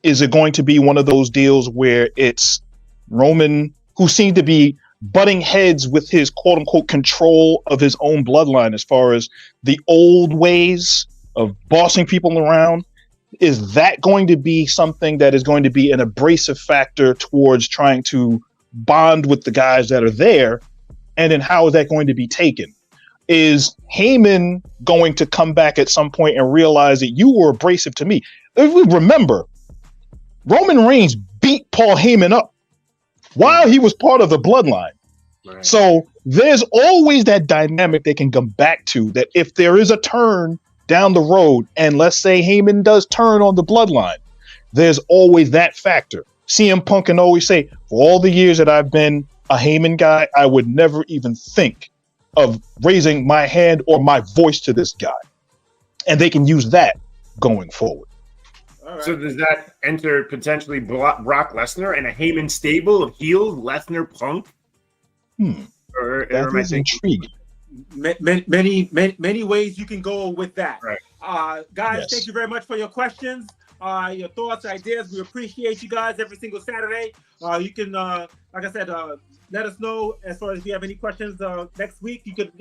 Is it going to be one of those deals where it's Roman, who seemed to be butting heads with his quote-unquote control of his own bloodline as far as the old ways of bossing people around? Is that going to be something that is going to be an abrasive factor towards trying to bond with the guys that are there? And then how is that going to be taken? Is Heyman going to come back at some point and realize that you were abrasive to me? If we remember, Roman Reigns beat Paul Heyman up while he was part of the bloodline. Right. So there's always that dynamic they can come back to, that if there is a turn down the road, and let's say Heyman does turn on the bloodline, there's always that factor. CM Punk can always say, for all the years that I've been a Heyman guy, I would never even think of raising my hand or my voice to this guy. And they can use that going forward. Right. So does that enter potentially Brock Lesnar and a Heyman stable of heels, Lesnar, Punk? That is intriguing. Many ways you can go with that. Right. Guys, Thank you very much for your questions, your thoughts, ideas. We appreciate you guys every single Saturday. You can, like I said, let us know as far as if you have any questions next week. You can,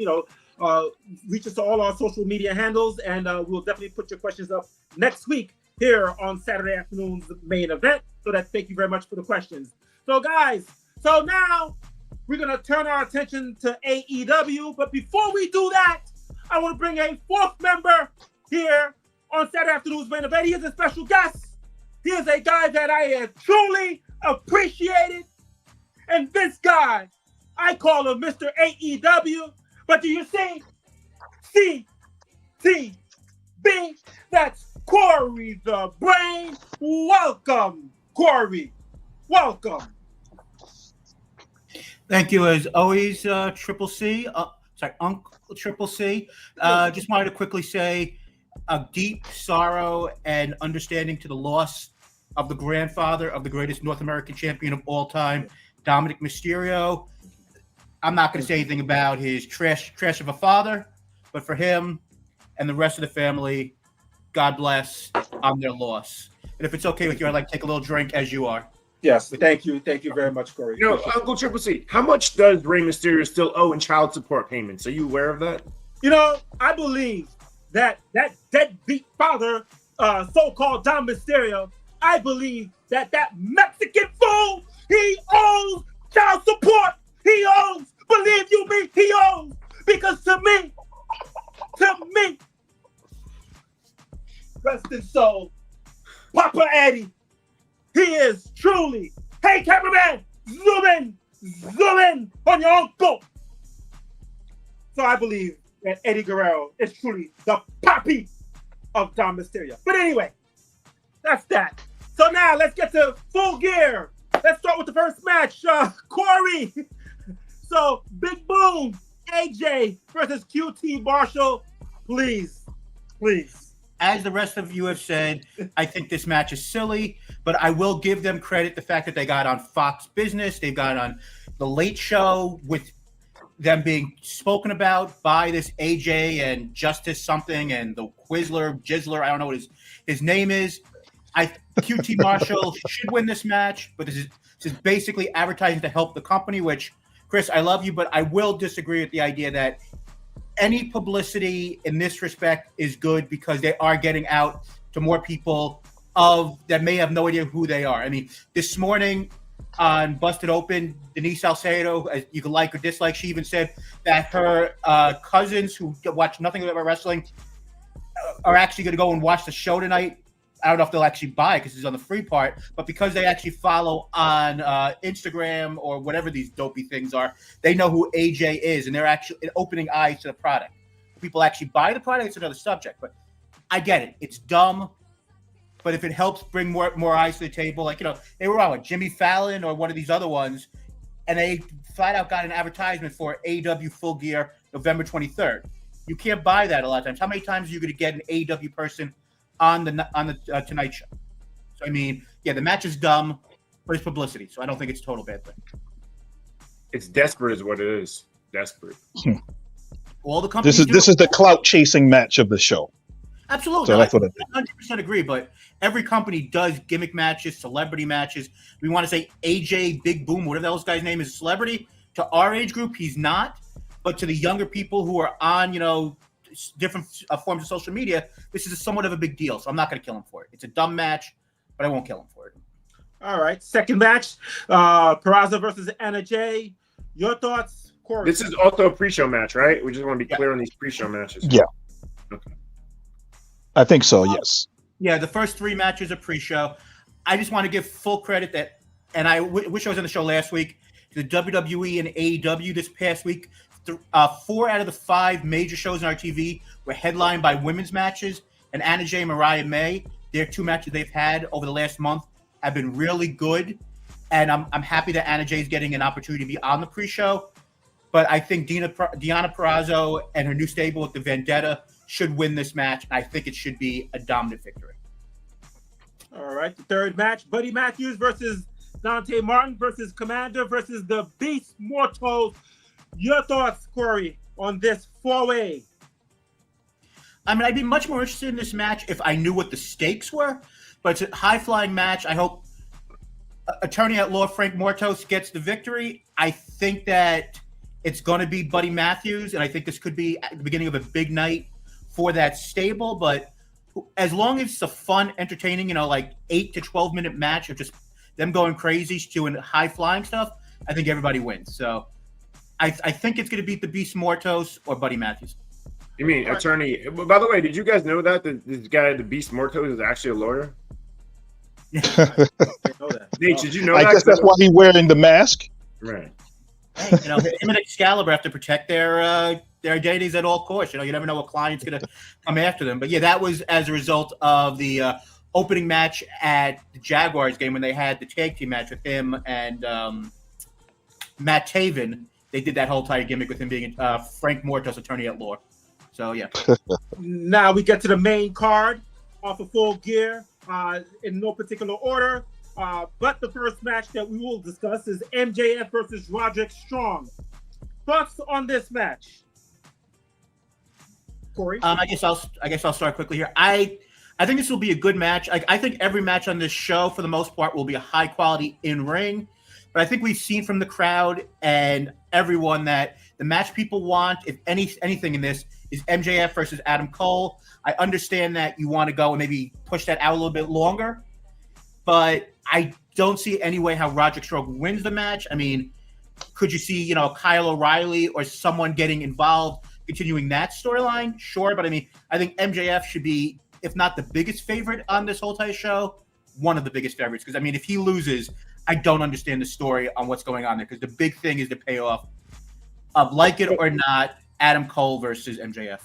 reach us to all our social media handles, and we'll definitely put your questions up next week here on Saturday afternoon's main event. So thank you very much for the questions. So guys, now we're going to turn our attention to AEW. But before we do that, I want to bring a fourth member here on Saturday afternoon's main event. He is a special guest. He is a guy that I have truly appreciated. And this guy, I call him Mr. AEW. But do you see? CTB, that's Corey the Brain. Welcome, Corey. Welcome. Thank you, as always, Triple C. Uncle Triple C. Just wanted to quickly say a deep sorrow and understanding to the loss of the grandfather of the greatest North American champion of all time, Dominic Mysterio. I'm not going to say anything about his trash of a father, but for him and the rest of the family, God bless on their loss. And if it's okay with you, I'd like to take a little drink as you are. Yes, thank you. Thank you very much, Corey. Uncle Triple C, how much does Rey Mysterio still owe in child support payments? Are you aware of that? I believe that deadbeat father, so-called Dom Mysterio, I believe that Mexican fool, he owes child support. He owes. Believe you me, he owes. Because to me, rest his soul, Papa Eddie, he is truly, hey cameraman, zoom in on your uncle. So I believe that Eddie Guerrero is truly the papi of Dom Mysterio. But anyway, that's that. So now let's get to Full Gear. Let's start with the first match. Corey. So Big Boom, AJ versus QT Marshall. Please. As the rest of you have said, I think this match is silly, but I will give them credit. The fact that they got on Fox Business, they got on The Late Show with them being spoken about by this AJ and Justice something and the Jizzler, I don't know what his name is. QT Marshall should win this match, but this is basically advertising to help the company, which, Chris, I love you, but I will disagree with the idea that any publicity in this respect is good because they are getting out to more people that may have no idea who they are. I mean, this morning on Busted Open, Denise Salcedo, as you can like or dislike, she even said that her cousins who watch nothing about wrestling are actually going to go and watch the show tonight. I don't know if they'll actually buy it because it's on the free part, but because they actually follow on Instagram or whatever these dopey things are, they know who AJ is, and they're actually opening eyes to the product. If people actually buy the product, it's another subject, but I get it. It's dumb, but if it helps bring more eyes to the table, like, they were on with Jimmy Fallon or one of these other ones, and they flat out got an advertisement for AEW Full Gear November 23rd. You can't buy that a lot of times. How many times are you going to get an AEW person on the Tonight Show? So I mean, yeah, the match is dumb, but it's publicity. So I don't think it's a total bad thing. It's desperate, is what it is. Desperate. All the companies. This is the clout chasing match of the show. Absolutely, So that's what it is. 100% agree. But every company does gimmick matches, celebrity matches. We want to say AJ Big Boom, whatever the hell this guy's name is, a celebrity. To our age group, he's not. But to the younger people who are on, different forms of social media, this is somewhat of a big deal. So I'm not going to kill him for it. It's a dumb match, but I won't kill him for it. All right. Second match, Peraza versus Anna Jay. Your thoughts, Corey? This is also a pre-show match, right? We just want to be clear on these pre-show matches. Yeah. Okay. I think so, yes. Yeah, the first 3 matches are pre-show. I just want to give full credit that, and I wish I was on the show last week, to the WWE and AEW this past week. 4 out of the 5 major shows on our TV were headlined by women's matches, and Anna Jay and Mariah May, their 2 matches they've had over the last month have been really good, and I'm happy that Anna Jay is getting an opportunity to be on the pre-show. But I think Deonna Purrazzo and her new stable with the Vendetta should win this match. I think it should be a dominant victory. All right. The third match, Buddy Matthews versus Dante Martin versus Commander versus the Beast Mortals. Your thoughts, Corey, on this 4-way? I mean, I'd be much more interested in this match if I knew what the stakes were. But it's a high-flying match. I hope Attorney at Law Frank Mortos gets the victory. I think that it's going to be Buddy Matthews, and I think this could be at the beginning of a big night for that stable. But as long as it's a fun, entertaining, 8 to 12-minute match of just them going crazy, doing high-flying stuff, I think everybody wins. So I think it's going to beat the Beast Mortos or Buddy Matthews. You mean attorney? By the way, did you guys know that this guy, the Beast Mortos, is actually a lawyer? Nate, did you know that? I guess that's why he's wearing the mask. Right. Hey, him and Excalibur have to protect their identities at all costs. You never know what client's going to come after them. But yeah, that was as a result of the opening match at the Jaguars game when they had the tag team match with him and Matt Taven. They did that whole entire gimmick with him being Frank Mortos, attorney at law. So yeah. Now we get to the main card off of Full Gear in no particular order. But the first match that we will discuss is MJF versus Roderick Strong. Thoughts on this match, Corey? I guess I'll start quickly here. I think this will be a good match. I think every match on this show, for the most part, will be a high quality in ring. But I think we've seen from the crowd and everyone that the match people want, if anything in this, is MJF versus Adam Cole. I understand that you want to go and maybe push that out a little bit longer, but I don't see any way how Roderick Strong wins the match. I mean, could you see, Kyle O'Reilly or someone getting involved, continuing that storyline? Sure, but I mean, I think MJF should be, if not the biggest favorite on this whole entire show, one of the biggest favorites. Because, I mean, if he loses, I don't understand the story on what's going on there. Because the big thing is the payoff of, like it or not, Adam Cole versus MJF.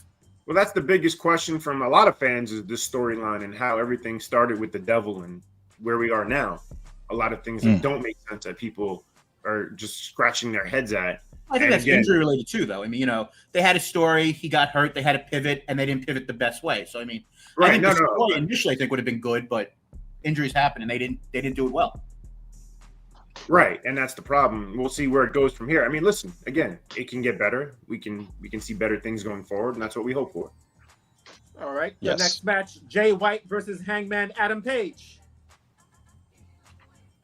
Well, that's the biggest question from a lot of fans, is this storyline and how everything started with the devil and where we are now. A lot of things that don't make sense that people are just scratching their heads at. I think that's injury related too, though. I mean, they had a story, he got hurt, they had to pivot, and they didn't pivot the best way. So I mean, I think the story initially I think would have been good, but injuries happen and they didn't do it well. Right, and that's the problem. We'll see where it goes from here. I mean, listen, again, it can get better. We can see better things going forward, and that's what we hope for. All right. Yes. The next match, Jay White versus Hangman Adam Page.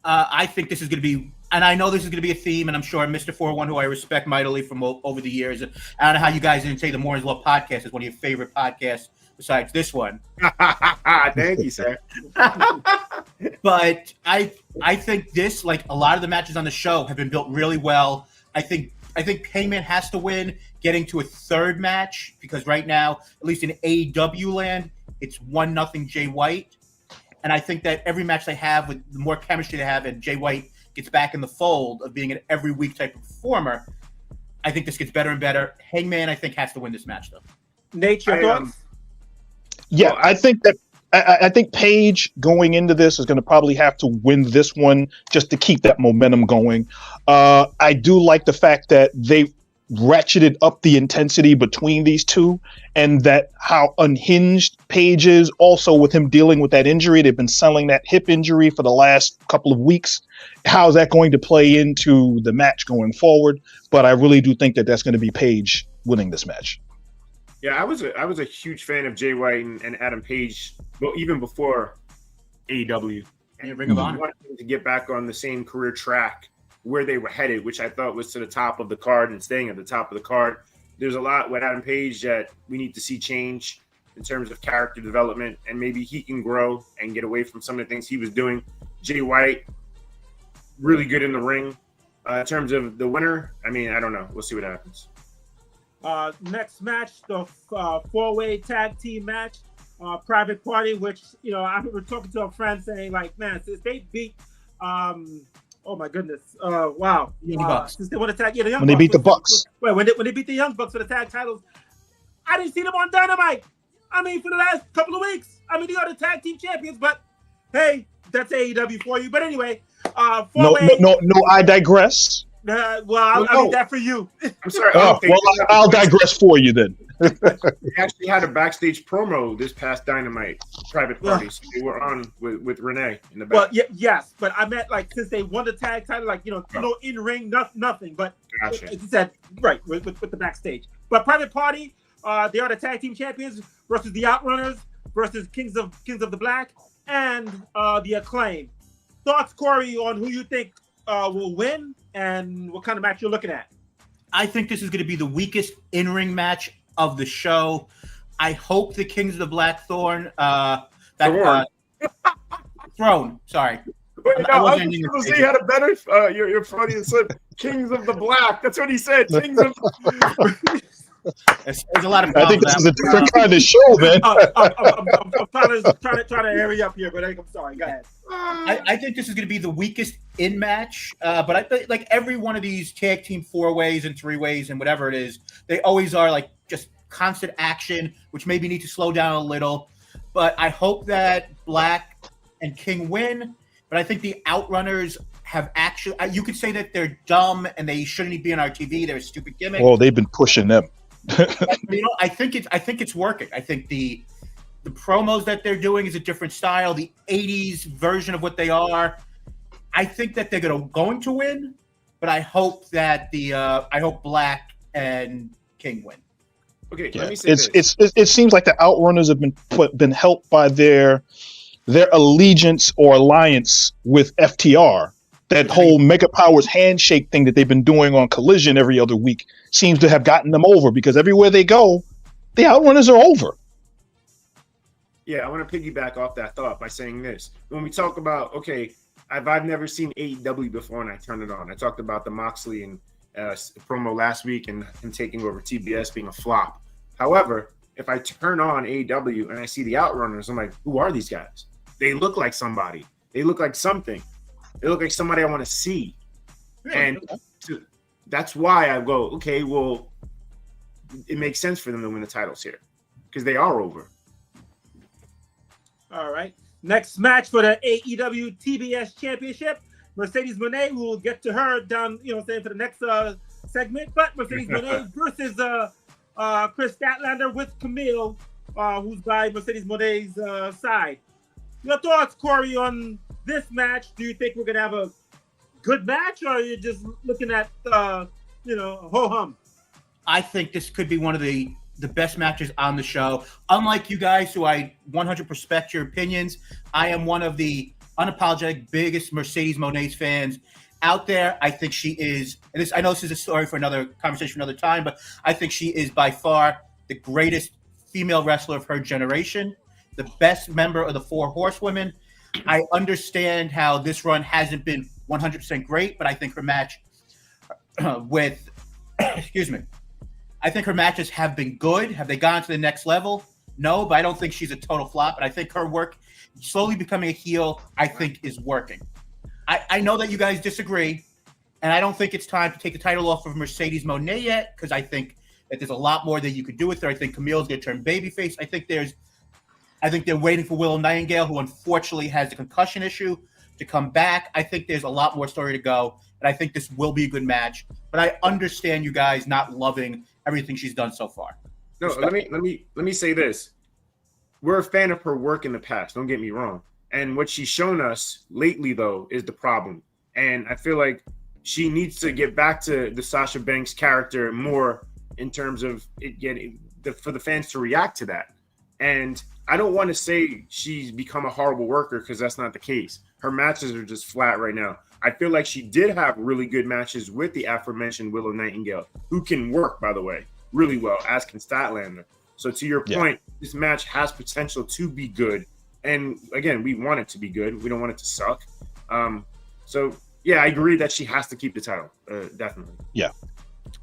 I think this is going to be, and I know this is going to be a theme, and I'm sure Mr. 401, who I respect mightily from over the years, I don't know how you guys didn't say the Moore's Law podcast is one of your favorite podcasts besides this one. Thank you, sir. But I think this, like a lot of the matches on the show, have been built really well. I think Hangman has to win, getting to a third match, because right now, at least in AEW land, it's 1-0 Jay White. And I think that every match they have, with the more chemistry they have, and Jay White gets back in the fold of being an every week type of performer, I think this gets better and better. Hangman, I think, has to win this match, though. Nate, your thoughts? Yeah, I think that I think Paige going into this is going to probably have to win this one just to keep that momentum going. I do like the fact that ratcheted up the intensity between these two, and that how unhinged Paige is also with him dealing with that injury. They've been selling that hip injury for the last couple of weeks. How's that going to play into the match going forward? But I really do think that that's going to be Paige winning this match. Yeah, I was a huge fan of Jay White and Adam Page, well, even before AEW. And Ring of Honor. I wanted them to get back on the same career track where they were headed, which I thought was to the top of the card and staying at the top of the card. There's a lot with Adam Page that we need to see change in terms of character development, and maybe he can grow and get away from some of the things he was doing. Jay White, really good in the ring. In terms of the winner, I mean, I don't know. We'll see what happens. Next match, the four-way tag team match, Private Party, which, you know, I remember talking to a friend saying, like, man, since they beat, oh my goodness, wow, since they won the tag, the Young when they beat the Bucks. When they beat the Young Bucks for the tag titles, I didn't see them on Dynamite. I mean, for the last couple of weeks. I mean, they are the tag team champions, but hey, that's AEW for you. But anyway, no, I digress. Well, I mean that for you. I'm sorry. I'll digress for you then. They actually had a backstage promo this past Dynamite Private Party. So they were on with Renee in the back. Well, yes, but I meant like since they won the tag title, like, you know, no in ring, nothing. But gotcha. As you said, right with the backstage. But Private Party, they are the tag team champions versus the Outrunners versus Kings of the Black and the Acclaim. Thoughts, Corey, on who you think will win and what kind of match you're looking at? I think this is going to be the weakest in-ring match of the show. I hope the Kings of the Black Throne. Sorry. Wait, I was going to say he had a better. You're funny and said Kings of the Black. That's what he said. Kings of. There's a lot of. I think this is a different kind of show, man. I'm trying to hurry up here, but I'm sorry. Go ahead. I think this is going to be the weakest in match, but I think like every one of these tag team 4-ways and 3-ways and whatever it is, they always are like just constant action, which maybe need to slow down a little. But I hope that Black and King win. But I think the Outrunners have actually. You could say that they're dumb and they shouldn't be on our TV. They're a stupid gimmick. Well, they've been pushing them. You know, I think it's working. I think the promos that they're doing is a different style, the 80s version of what they are. I think that they're going to win, but I hope that I hope Black and King win. Okay, Yeah. let me say It seems like the Outrunners have been helped by their allegiance or alliance with FTR. That whole Mega Powers handshake thing that they've been doing on Collision every other week seems to have gotten them over, because everywhere they go, the Outrunners are over. Yeah, I want to piggyback off that thought by saying this. When we talk about, okay, I've never seen AEW before and I turned it on. I talked about the Moxley and promo last week and him taking over TBS being a flop. However, if I turn on AEW and I see the Outrunners, I'm like, who are these guys? They look like somebody. They look like something. They look like somebody I want to see. And that's why I go, okay, well, it makes sense for them to win the titles here because they are over. All right. Next match for the AEW TBS Championship. Mercedes Moné, we'll get to her down, for the next segment. But Mercedes Moné versus Chris Statlander with Camille, who's by Mercedes Moné's side. Your thoughts, Corey, on this match? Do you think we're going to have a good match, or are you just looking at, ho-hum? I think this could be one of the best matches on the show. Unlike you guys, who I 100% respect your opinions, I am one of the unapologetic biggest Mercedes Moné's fans out there. I think she is, and I know this is a story for another conversation for another time, but I think she is by far the greatest female wrestler of her generation, the best member of the Four Horsewomen. I understand how this run hasn't been 100% great, but I think her match with, I think her matches have been good. Have they gone to the next level? No, but I don't think she's a total flop. But I think her work, slowly becoming a heel, I think is working. I know that you guys disagree, and I don't think it's time to take the title off of Mercedes Moné yet, because I think that there's a lot more that you could do with her. I think Camille's going to turn babyface. I think they're waiting for Willow Nightingale, who unfortunately has a concussion issue, to come back. I think there's a lot more story to go, and I think this will be a good match. but I understand you guys not loving everything she's done so far. No, let me say this. We're a fan of her work in the past. Don't get me wrong. And what she's shown us lately, though, is the problem. And I feel like she needs to get back to the Sasha Banks character more in terms of it getting for the fans to react to that. And I don't want to say she's become a horrible worker because that's not the case. Her matches are just flat right now. I feel like she did have really good matches with the aforementioned Willow Nightingale, who can work, by the way, really well, as can Statlander. So to your point, this match has potential to be good. And again, we want it to be good. We don't want it to suck. So yeah, I agree that she has to keep the title. Definitely. Yeah.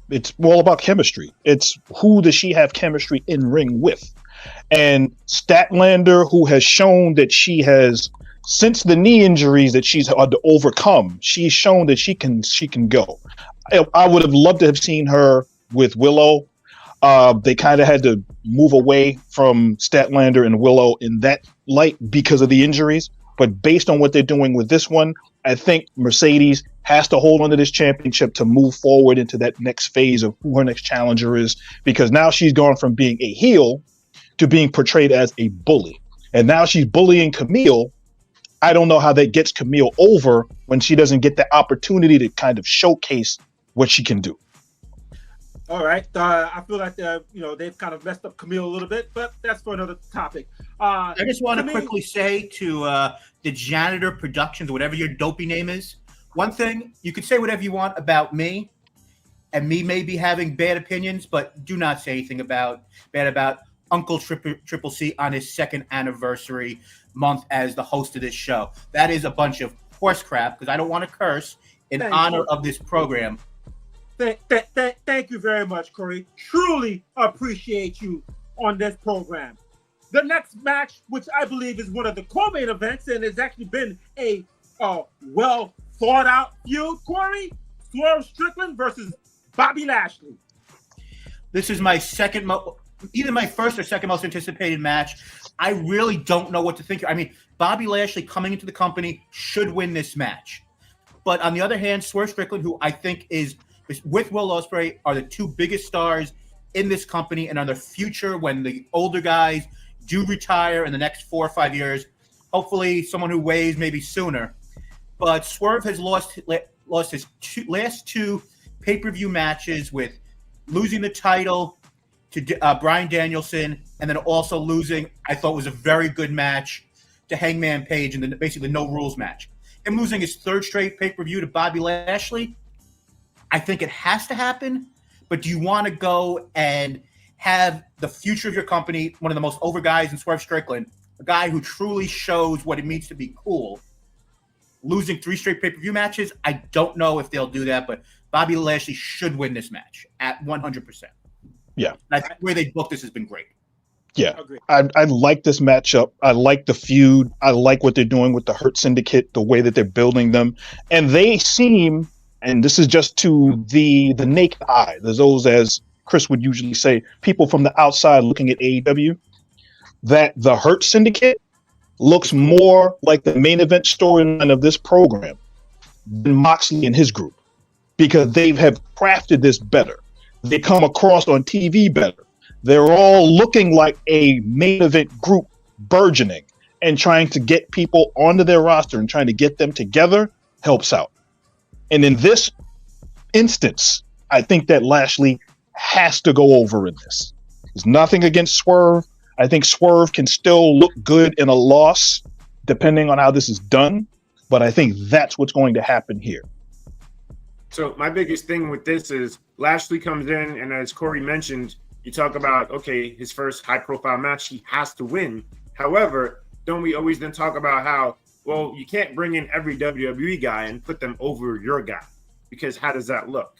It's all about chemistry. It's who does she have chemistry in ring with? And Statlander, who has shown that she has, since the knee injuries that she's had to overcome, she's shown that she can go. I would have loved to have seen her with Willow. They kind of had to move away from Statlander and Willow in that light because of the injuries. But based on what they're doing with this one, I think Mercedes has to hold on to this championship to move forward into that next phase of who her next challenger is, because now she's gone from being a heel to being portrayed as a bully. And now she's bullying Camille. I don't know how that gets Camille over when she doesn't get the opportunity to kind of showcase what she can do. All right. I feel like they've kind of messed up Camille a little bit, but that's for another topic. I just want to quickly say to the Janitor Productions, whatever your dopey name is, one thing, you can say whatever you want about me, and me maybe having bad opinions, but do not say anything bad about Uncle Triple C on his second anniversary month as the host of this show. That is a bunch of horse crap, because I don't want to curse in honor of this program. Thank you very much, Corey. Truly appreciate you on this program. The next match, which I believe is one of the co-main events, and has actually been a well thought out feud, Corey, Swerve Strickland versus Bobby Lashley. This is my either my first or second most anticipated match. I really don't know what to think. I mean, Bobby Lashley coming into the company should win this match. But on the other hand, Swerve Strickland, who I think is with Will Ospreay, are the two biggest stars in this company and are the future when the older guys do retire in the next 4 or 5 years. Hopefully someone who weighs maybe sooner. But Swerve has lost his last two pay-per-view matches with losing the title to Bryan Danielson, and then also losing, I thought was a very good match, to Hangman Page in basically the no rules match. Him losing his third straight pay-per-view to Bobby Lashley, I think it has to happen, but do you want to go and have the future of your company, one of the most over guys in Swerve Strickland, a guy who truly shows what it means to be cool, losing 3 straight pay-per-view matches? I don't know if they'll do that, but Bobby Lashley should win this match at 100%. Yeah. And I think the way they booked this has been great. Yeah, I like this matchup. I like the feud. I like what they're doing with the Hurt Syndicate, the way that they're building them. And they seem, and this is just to the naked eye, there's those, as Chris would usually say, people from the outside looking at AEW, that the Hurt Syndicate looks more like the main event storyline of this program than Moxley and his group, because they have crafted this better. They come across on TV better. They're all looking like a main event group burgeoning, and trying to get people onto their roster and trying to get them together helps out. And in this instance, I think that Lashley has to go over in this. There's nothing against Swerve. I think Swerve can still look good in a loss, depending on how this is done. But I think that's what's going to happen here. So my biggest thing with this is Lashley comes in, and as Corey mentioned, you talk about, okay, his first high-profile match, he has to win. However, don't we always then talk about how, well, you can't bring in every WWE guy and put them over your guy, because how does that look?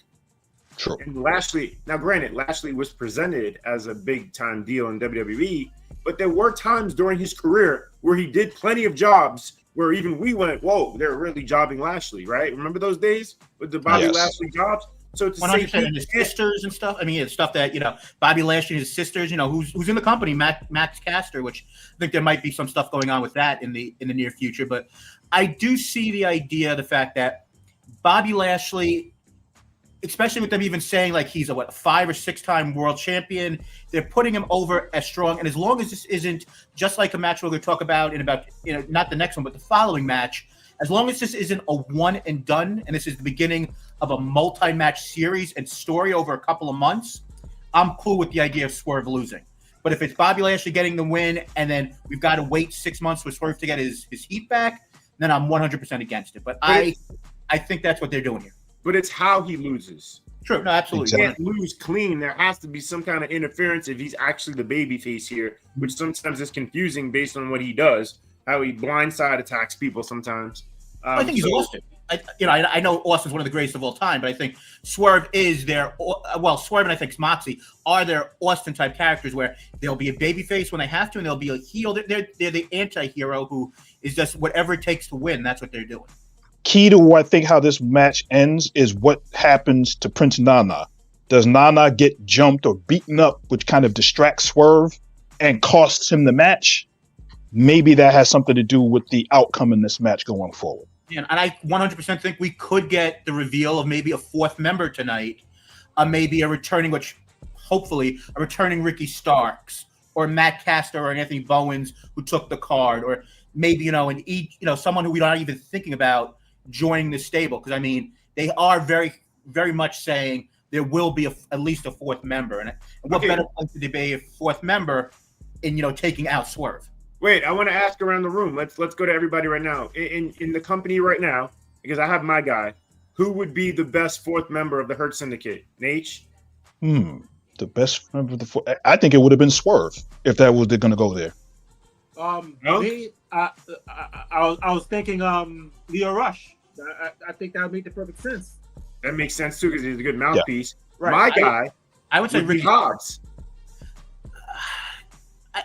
True. And Lashley, now granted, Lashley was presented as a big-time deal in WWE, but there were times during his career where he did plenty of jobs where even we went, whoa, they're really jobbing Lashley, right? Remember those days with the Bobby Lashley jobs? So to 100%, say and his sisters and stuff. I mean, it's stuff that, Bobby Lashley and his sisters, who's in the company, Max Caster, which I think there might be some stuff going on with that in the near future. But I do see the idea, the fact that Bobby Lashley, especially with them even saying like he's a 5 or 6 time world champion. They're putting him over as strong. And as long as this isn't just like a match we're going to talk about in about, not the next one, but the following match, as long as this isn't a one and done, and this is the beginning of a multi-match series and story over a couple of months, I'm cool with the idea of Swerve losing. But if it's Bobby Lashley getting the win and then we've got to wait 6 months for Swerve to get his heat back, then I'm 100% against it. But I think that's what they're doing here. But it's how he loses. True. No, absolutely. He can't lose clean. There has to be some kind of interference if he's actually the babyface here, which sometimes is confusing based on what he does, how he blindside attacks people sometimes. I think he's Austin. I know Austin's one of the greatest of all time, but I think Swerve is Swerve and I think Moxley are their Austin-type characters where they'll be a babyface when they have to, and they'll be a heel. They're the anti-hero who is just whatever it takes to win. That's what they're doing. Key to I think how this match ends is what happens to Prince Nana. Does Nana get jumped or beaten up, which kind of distracts Swerve and costs him the match? Maybe that has something to do with the outcome in this match going forward. Yeah, and I 100% think we could get the reveal of maybe a 4th member tonight, maybe hopefully a returning Ricky Starks or Matt Castor or Anthony Bowens who took the card, or maybe someone who we're not even thinking about joining the stable, because I mean they are very, very much saying there will be at least a 4th member, and what better place to be a 4th member in taking out Swerve. Wait, I want to ask around the room. Let's go to everybody right now. In the company right now, because I have my guy, who would be the best 4th member of the Hurt Syndicate? Nate? The best member of the 4th. I think it would have been Swerve if that was going to go there. Me, I was thinking Leo Rush. I think that would make the perfect sense. That makes sense too because he's a good mouthpiece. Yeah. Right. My guy, I would say Ricky Hobbs.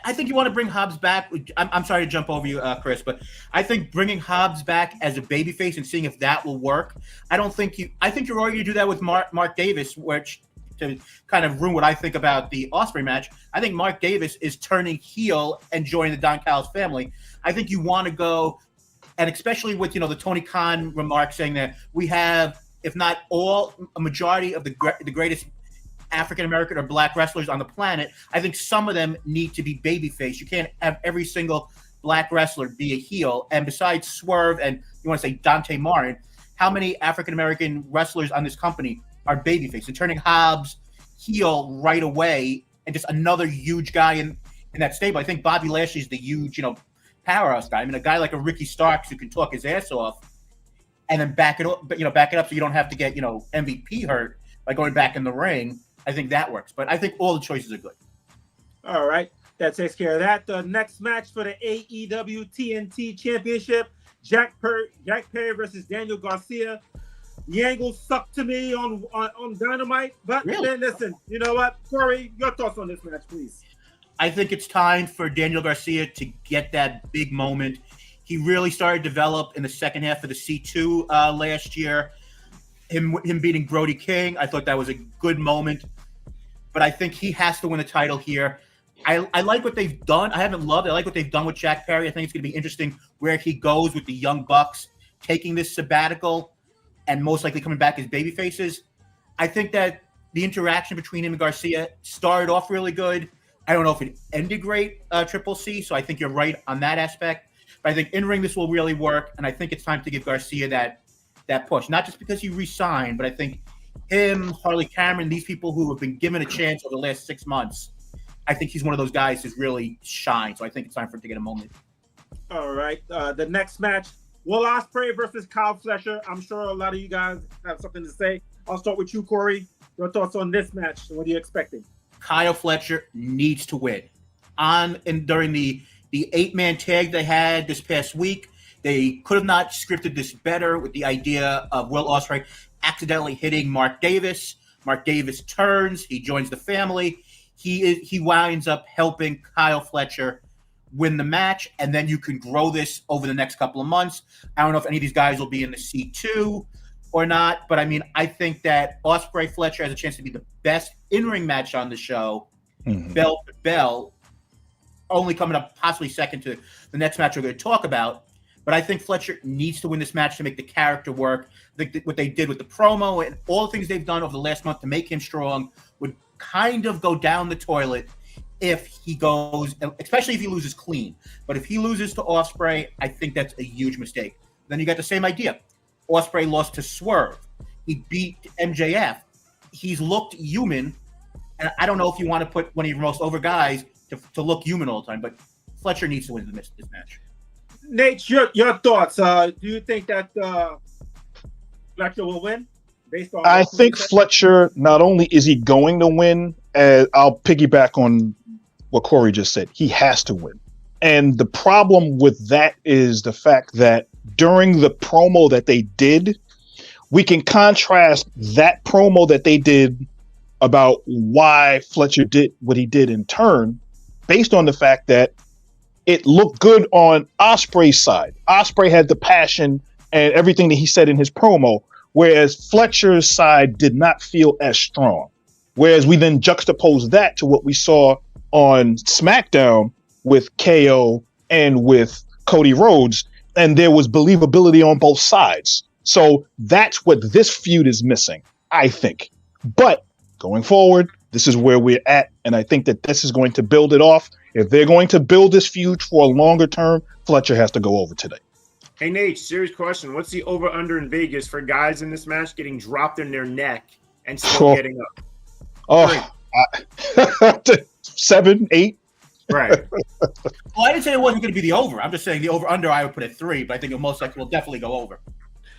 I think you want to bring Hobbs back. I'm sorry to jump over you, Chris, but I think bringing Hobbs back as a babyface and seeing if that will work. I think you're already going to do that with Mark Davis, which to kind of ruin what I think about the Ospreay match. I think Mark Davis is turning heel and joining the Don Callis family. I think you want to go, and especially with the Tony Khan remark saying that we have, if not all, a majority of the greatest African-American or black wrestlers on the planet. I think some of them need to be babyface. You can't have every single black wrestler be a heel. And besides Swerve and you want to say Dante Martin, how many African-American wrestlers on this company are babyface? And turning Hobbs heel right away and just another huge guy in that stable. I think Bobby Lashley's the huge, powerhouse guy. I mean, a guy like a Ricky Starks who can talk his ass off and then back it up so you don't have to get, MVP hurt by going back in the ring. I think that works, but I think all the choices are good. All right. That takes care of that. The next match for the AEW TNT Championship, Jack Perry versus Daniel Garcia. The angle sucked to me on Dynamite, but then listen, you know what? Corey, your thoughts on this match, please. I think it's time for Daniel Garcia to get that big moment. He really started to develop in the second half of the C2 last year. Him beating Brody King, I thought that was a good moment. But I think he has to win a title here. I like what they've done. I like what they've done with Jack Perry. I think it's going to be interesting where he goes with the Young Bucks, taking this sabbatical and most likely coming back as babyfaces. I think that the interaction between him and Garcia started off really good. I don't know if it ended great, Triple C, so I think you're right on that aspect. But I think in-ring this will really work, and I think it's time to give Garcia that push. Not just because he re-signed, but I think him, Harley Cameron, these people who have been given a chance over the last 6 months, I think he's one of those guys who's really shined. So I think it's time for him to get a moment. All right. The next match, Will Ospreay versus Kyle Fletcher. I'm sure a lot of you guys have something to say. I'll start with you, Corey. Your thoughts on this match? What are you expecting? Kyle Fletcher needs to win. During the 8-man tag they had this past week, they could have not scripted this better with the idea of Will Ospreay accidentally hitting Mark Davis. Mark Davis turns. He joins the family. He winds up helping Kyle Fletcher win the match, and then you can grow this over the next couple of months. I don't know if any of these guys will be in the C2 or not, but I mean, I think that Ospreay Fletcher has a chance to be the best in-ring match on the show, bell to bell, only coming up possibly second to the next match we're going to talk about. But I think Fletcher needs to win this match to make the character work. What they did with the promo and all the things they've done over the last month to make him strong would kind of go down the toilet if he goes, especially if he loses clean. But if he loses to Ospreay, I think that's a huge mistake. Then you got the same idea. Ospreay lost to Swerve. He beat MJF. He's looked human, and I don't know if you want to put one of your most over guys to look human all the time, but Fletcher needs to win this match. Nate, your thoughts. Do you think that Fletcher will win? Based on I think Fletcher, not only is he going to win, I'll piggyback on what Corey just said. He has to win. And the problem with that is the fact that during the promo that they did, we can contrast that promo that they did about why Fletcher did what he did in turn based on the fact that it looked good on Ospreay's side. Ospreay had the passion and everything that he said in his promo, whereas Fletcher's side did not feel as strong. Whereas we then juxtapose that to what we saw on SmackDown with KO and with Cody Rhodes, and there was believability on both sides. So that's what this feud is missing, I think. But going forward, this is where we're at, and I think that this is going to build it off. If they're going to build this feud for a longer term, Fletcher has to go over today. Hey, Nate, serious question. What's the over-under in Vegas for guys in this match getting dropped in their neck and still getting up? Oh, 7, 8. Right. Well, I didn't say it wasn't going to be the over. I'm just saying the over-under I would put at 3, but I think it most likely will definitely go over.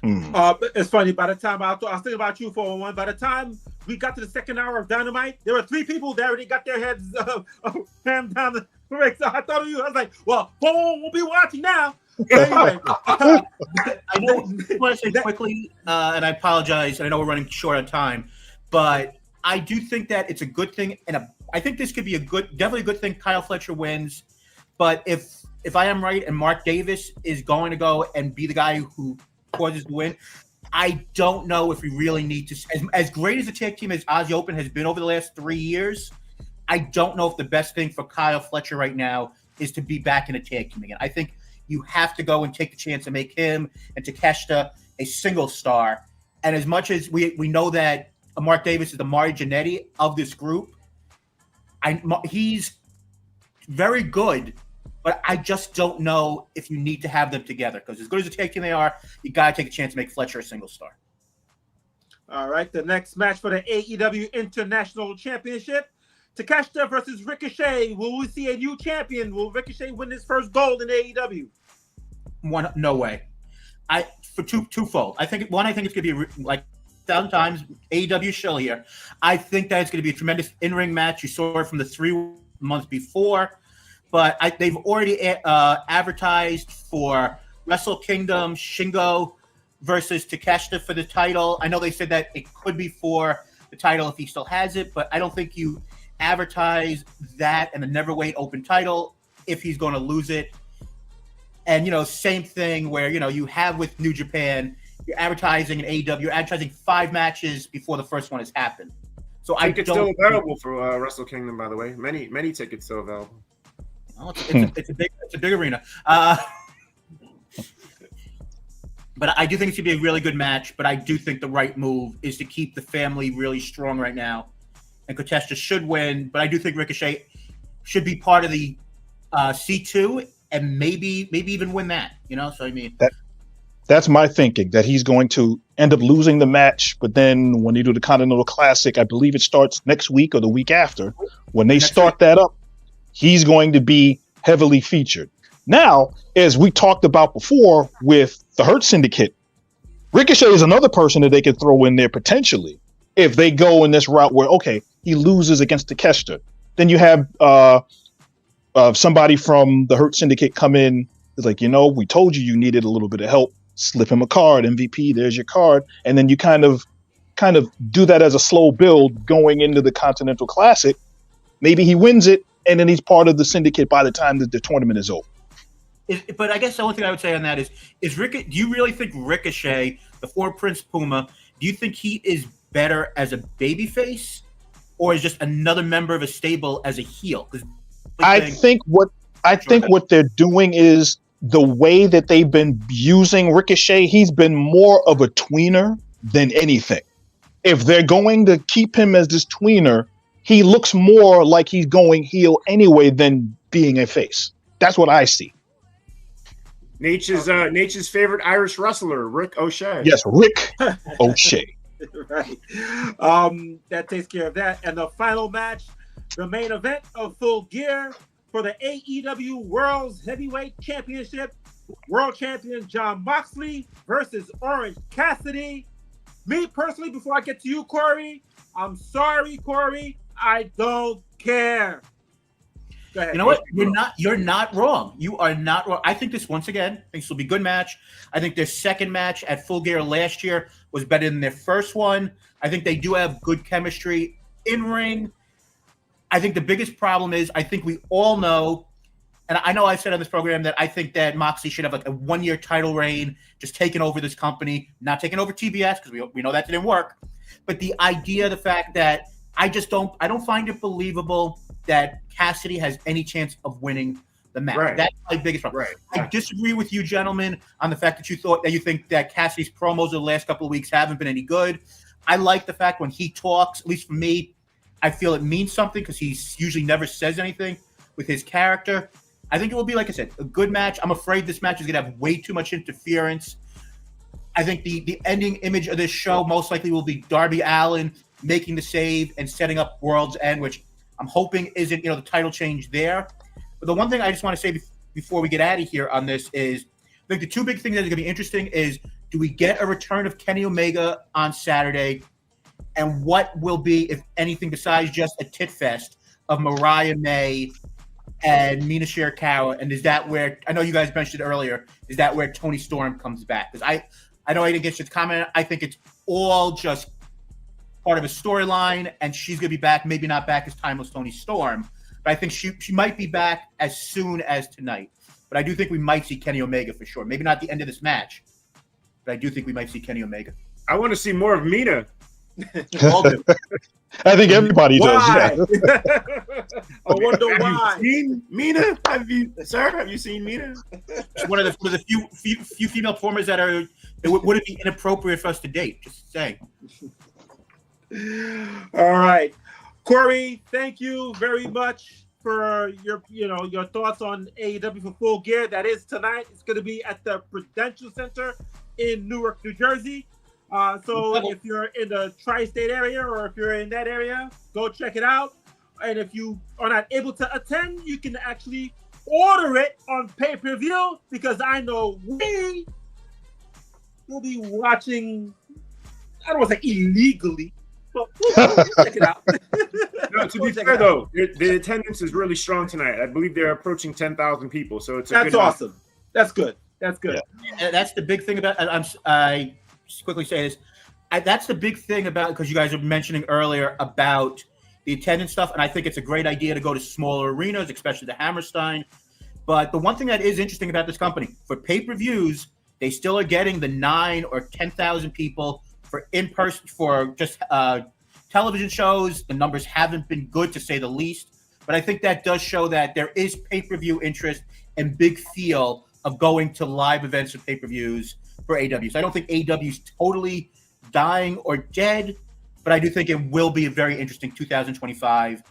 It's funny. By the time I was thinking about you for one. By the time we got to the second hour of Dynamite, there were 3 people that already got their heads rammed down the rig. So I thought of you. I was like, "Well, we'll be watching now." Anyway, I want to say quickly, and I apologize. I know we're running short on time, but I do think that it's a good thing, and I think this could be definitely a good thing. Kyle Fletcher wins, but if I am right, and Mark Davis is going to go and be the guy who causes the win, I don't know if we really need to. As great as the tag team as Aussie Open has been over the last 3 years, I don't know if the best thing for Kyle Fletcher right now is to be back in a tag team again. I think you have to go and take the chance and make him and Takeshita a single star. And as much as we know that Mark Davis is the Mario Jannetty of this group, he's very good, but I just don't know if you need to have them together, because as good as a tag team they are, you got to take a chance to make Fletcher a single star. All right, the next match for the AEW International Championship, Takeshita versus Ricochet. Will we see a new champion? Will Ricochet win his first gold in AEW? No way. Twofold. I think it's going to be like 1,000 times AEW show here. I think that it's going to be a tremendous in-ring match. You saw it from the 3 months before, but they've already advertised for Wrestle Kingdom, Shingo versus Takeshita for the title. I know they said that it could be for the title if he still has it, but I don't think you advertise that and the Neverweight Open title if he's going to lose it. And, same thing where, you have with New Japan, you're advertising an AEW, you're advertising 5 matches before the first one has happened. So I think it's still available for Wrestle Kingdom, by the way. Many tickets still available. Well, it's a big arena. But I do think it's going to be a really good match, but I do think the right move is to keep the family really strong right now. And Takeshita should win, but I do think Ricochet should be part of the C2 and maybe even win that, So, I mean... That's my thinking, that he's going to end up losing the match, but then when they do the Continental Classic, I believe it starts next week or the week after, when they start that up, he's going to be heavily featured. Now, as we talked about before with the Hurt Syndicate, Ricochet is another person that they could throw in there potentially if they go in this route where, okay, he loses against Takeshita. Then you have somebody from the Hurt Syndicate come in. It's like, we told you needed a little bit of help. Slip him a card, MVP, there's your card. And then you kind of do that as a slow build going into the Continental Classic. Maybe he wins it, and then he's part of the Syndicate by the time that the tournament is over. But I guess the only thing I would say on that is do you really think Ricochet, the former Prince Puma, do you think he is better as a babyface or is just another member of a stable as a heel? I think what they're doing is the way that they've been using Ricochet, he's been more of a tweener than anything. If they're going to keep him as this tweener, he looks more like he's going heel anyway than being a face. That's what I see. Nature's favorite Irish wrestler, Rick O'Shea. Yes, Rick O'Shea. Right. That takes care of that. And the final match, the main event of Full Gear for the AEW World Heavyweight Championship. World Champion Jon Moxley versus Orange Cassidy. Me personally, before I get to you, Corey, I'm sorry, Corey. I don't care. Go ahead. You know what? You're not wrong. You are not wrong. I think this, once again, this will be a good match. I think their second match at Full Gear last year was better than their first one. I think they do have good chemistry in ring. I think the biggest problem is, I think we all know, and I know I've said on this program that I think that Moxley should have like a 1-year title reign, just taking over this company, not taking over TBS, because we know that didn't work. But the idea, the fact that I don't find it believable that Cassidy has any chance of winning the match. Right. That's my biggest problem. Right. I disagree with you, gentlemen, on the fact that you think that Cassidy's promos of the last couple of weeks haven't been any good. I like the fact when he talks, at least for me, I feel it means something because he usually never says anything with his character. I think it will be, like I said, a good match. I'm afraid this match is going to have way too much interference. I think the ending image of this show most likely will be Darby Allin making the save and setting up World's End, which I'm hoping isn't, the title change there. But the one thing I just want to say before we get out of here on this is, I think the two big things that are going to be interesting is, do we get a return of Kenny Omega on Saturday? And what will be, if anything, besides just a tit fest of Mariah May and Mina Shirakawa? And is that where, I know you guys mentioned earlier, is that where Toni Storm comes back? Because I know I didn't get your comment. I think it's all just part of a storyline, and she's going to be back, maybe not back as Timeless Toni Storm, but I think she might be back as soon as tonight. But I do think we might see Kenny Omega for sure. Maybe not the end of this match, but I do think we might see Kenny Omega. I want to see more of Mina. I think everybody does. Yeah. I wonder why. Have you seen Mina? Have you seen Mina? She's one of the few female performers that wouldn't be inappropriate for us to date. Just saying. All right, Corey, thank you very much for your thoughts on AEW for Full Gear. That is tonight. It's going to be at the Prudential Center in Newark, New Jersey. So if you're in the tri-state area or if you're in that area, go check it out. And if you are not able to attend, you can actually order it on pay-per-view, because I know we will be watching, I don't want to say illegally, but we'll check it out. No, to be fair, though, the attendance is really strong tonight. I believe they're approaching 10,000 people, so that's awesome. That's good. That's good. Yeah. That's the big thing about. I just quickly say this. That's the big thing about, because you guys were mentioning earlier about the attendance stuff, and I think it's a great idea to go to smaller arenas, especially the Hammerstein. But the one thing that is interesting about this company, for pay-per-views, they still are getting the 9,000 or 10,000 people for in-person, for just television shows. The numbers haven't been good, to say the least. But I think that does show that there is pay-per-view interest and big feel of going to live events and pay-per-views for AEW. So I don't think AEW is totally dying or dead, but I do think it will be a very interesting 2025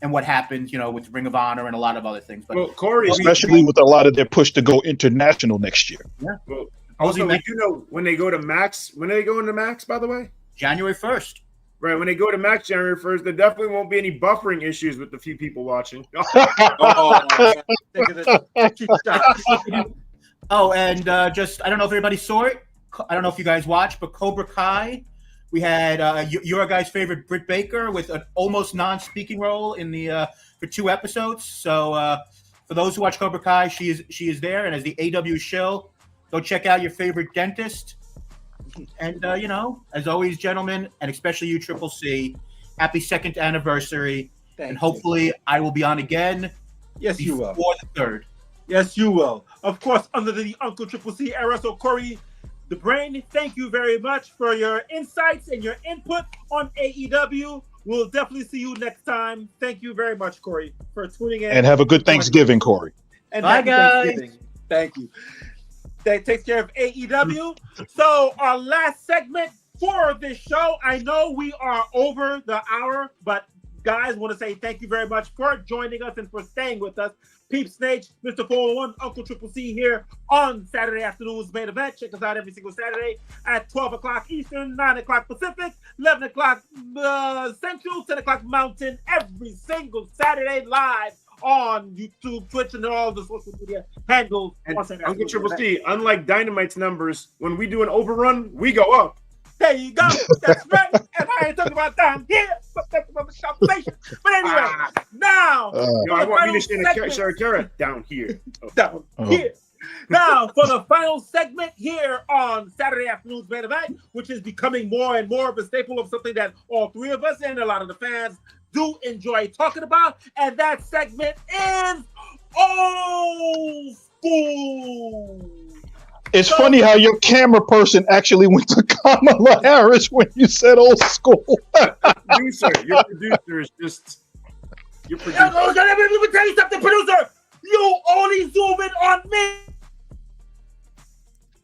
and what happens, with Ring of Honor and a lot of other things. But well, Corey, especially with a lot of their push to go international next year. Yeah. Well, also, we do know when they go to Max. When are they going to Max, by the way? January 1st. Right, when they go to Max January 1st, there definitely won't be any buffering issues with the few people watching. Oh, and just, I don't know if everybody saw it. I don't know if you guys watched, but Cobra Kai, we had your guys' favorite Britt Baker with an almost non-speaking role in the for 2 episodes. So for those who watch Cobra Kai, she is there, and as the AW shill, go check out your favorite dentist. And as always, gentlemen, and especially you, Triple C, happy 2nd anniversary. And hopefully I will be on again. Yes, you will. Before the 3rd. Yes, you will. Of course, under the Uncle Triple C era. So, Corey the Brain, thank you very much for your insights and your input on AEW. We'll definitely see you next time. Thank you very much, Corey, for tuning in. And have a good Thanksgiving, Corey. And bye, guys. Thank you. That takes care of AEW. So our last segment for this show, I know we are over the hour, but guys, want to say thank you very much for joining us and for staying with us. Peep Snake, Mr. 401, Uncle Triple C here on Saturday afternoon's main event. Check us out every single Saturday at 12 o'clock Eastern, 9 o'clock Pacific, 11 o'clock Central, 10 o'clock Mountain, every single Saturday live on YouTube, Twitch, and all the social media handles. And Uncle Triple C, unlike Dynamite's numbers, when we do an overrun, we go up. There you go. That's right. And I ain't talking about down here, but that's about the conversation. But anyway, now I want me to share a carrot down here. Down here. Now, for the final segment here on Saturday afternoon's main event, which is becoming more and more of a staple of something that all three of us and a lot of the fans do enjoy talking about, and that segment is Old School. It's funny how your camera person actually went to Kamala Harris when you said Old School. Your producer is just. Your producer. Let me tell you something, producer. You only zoom in on me.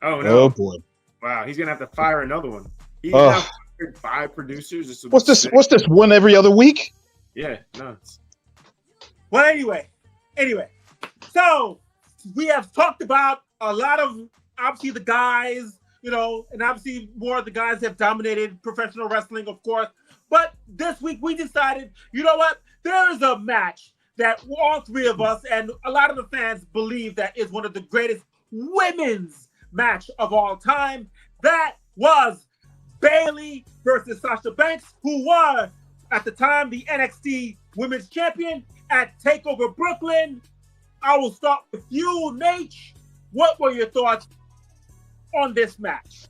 Oh no! Oh boy! Wow, he's gonna have to fire another one. He's now fired 5 producers. What's this? What's this? One every other week? Yeah, nuts. Well, anyway, so we have talked about a lot of obviously the guys, and obviously more of the guys have dominated professional wrestling, of course. But this week we decided, you know what? There is a match that all three of us and a lot of the fans believe that is one of the greatest women's match of all time. That was Bayley versus Sasha Banks, who was at the time the NXT Women's Champion at TakeOver Brooklyn. I will start with you, Nate. What were your thoughts on this match?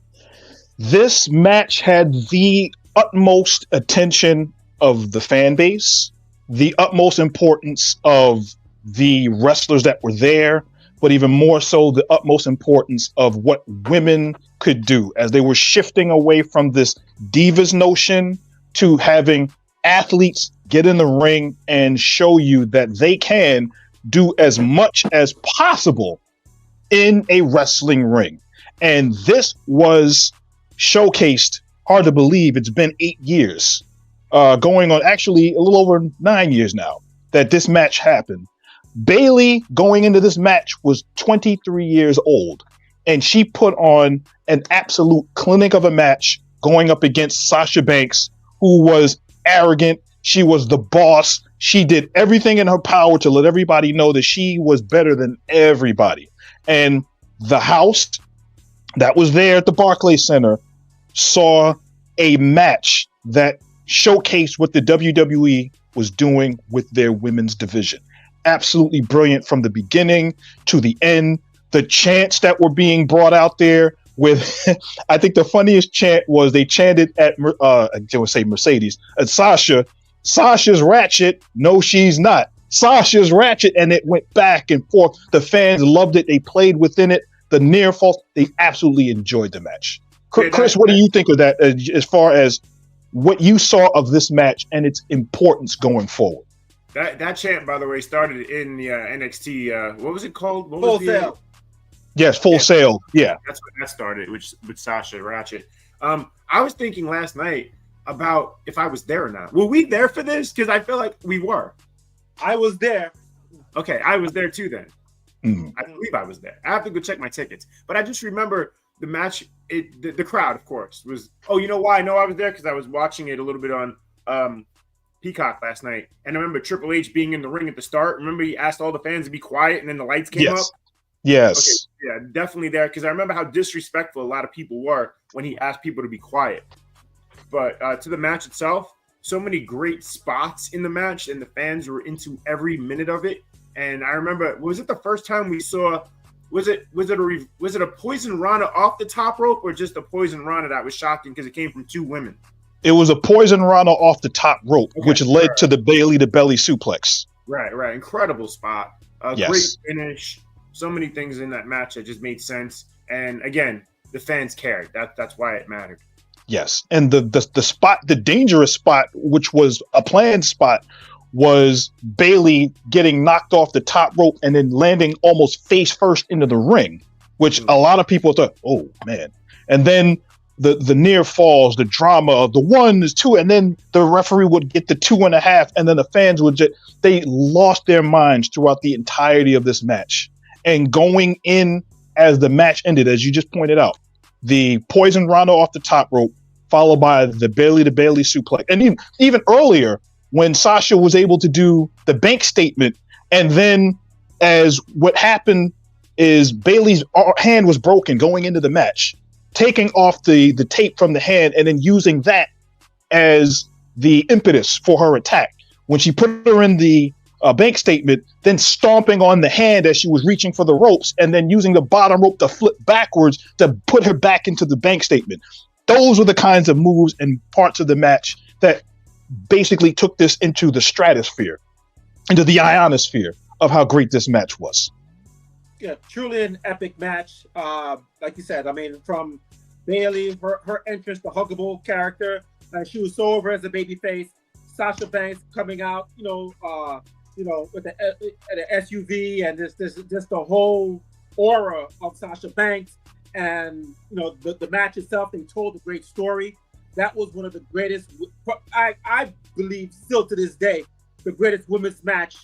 This match had the utmost attention of the fan base, the utmost importance of the wrestlers that were there, but even more so the utmost importance of what women could do as they were shifting away from this divas notion to having athletes get in the ring and show you that they can do as much as possible in a wrestling ring. And this was showcased, hard to believe, it's been 8 years, going on actually a little over 9 years now that this match happened. Bayley going into this match was 23 years old, and she put on an absolute clinic of a match going up against Sasha Banks, who was arrogant. She was the boss. She did everything in her power to let everybody know that she was better than everybody. And the house that was there at the Barclays Center saw a match that showcased what the WWE was doing with their women's division. Absolutely brilliant from the beginning to the end. The chants that were being brought out there with, I think the funniest chant was they chanted at, I would say Mercedes, at Sasha, Sasha's ratchet. No, she's not. Sasha's ratchet. And it went back and forth. The fans loved it. They played within it. The near falls, they absolutely enjoyed the match. Chris, what do you think of that as far as what you saw of this match and its importance going forward? That chant, by the way, started in the NXT. What was it called? Full Sail. Yes, Full Sail. Yeah, that's when that started, with Sasha Ratchet. I was thinking last night about if I was there or not. Were we there for this? Because I feel like we were. I was there. Okay, I was there too then. Mm-hmm. I believe I was there. I have to go check my tickets. But I just remember the match, the crowd, of course, was... Oh, you know why I know I was there? Because I was watching it a little bit on Peacock last night. And I remember Triple H being in the ring at the start. Remember he asked all the fans to be quiet and then the lights came up? Yes. Okay, yeah, definitely there. Because I remember how disrespectful a lot of people were when he asked people to be quiet. But to the match itself, so many great spots in the match, and the fans were into every minute of it. And I remember, was it the first time we saw? Was it a poison Rana off the top rope, or just a poison Rana that was shocking because it came from 2 women? It was a poison Rana off the top rope, which led to the Bayley to belly suplex. Right. Incredible spot. Yes. Great finish. So many things in that match that just made sense. And again, the fans cared. That's why it mattered. Yes, and the spot, the dangerous spot, which was a planned spot, was Bailey getting knocked off the top rope and then landing almost face first into the ring, which a lot of people thought, oh man. And then the near falls, the drama of the 1, the 2, and then the referee would get the 2.5, and then the fans would they lost their minds throughout the entirety of this match. And going in as the match ended, as you just pointed out, the Poison Rana off the top rope, followed by the Bailey to Bailey suplex. And even earlier, when Sasha was able to do the bank statement, and then as what happened is Bailey's hand was broken going into the match, taking off the tape from the hand and then using that as the impetus for her attack. When she put her in the bank statement, then stomping on the hand as she was reaching for the ropes, and then using the bottom rope to flip backwards to put her back into the bank statement. Those were the kinds of moves and parts of the match that basically took this into the stratosphere, into the ionosphere of how great this match was. Yeah, truly an epic match. Like you said, I mean, from Bailey, her entrance, the huggable character, she was so over as a babyface. Sasha Banks coming out, with the SUV and just the whole aura of Sasha Banks, and the match itself. They told a great story. That was one of the greatest. I believe still to this day, the greatest women's match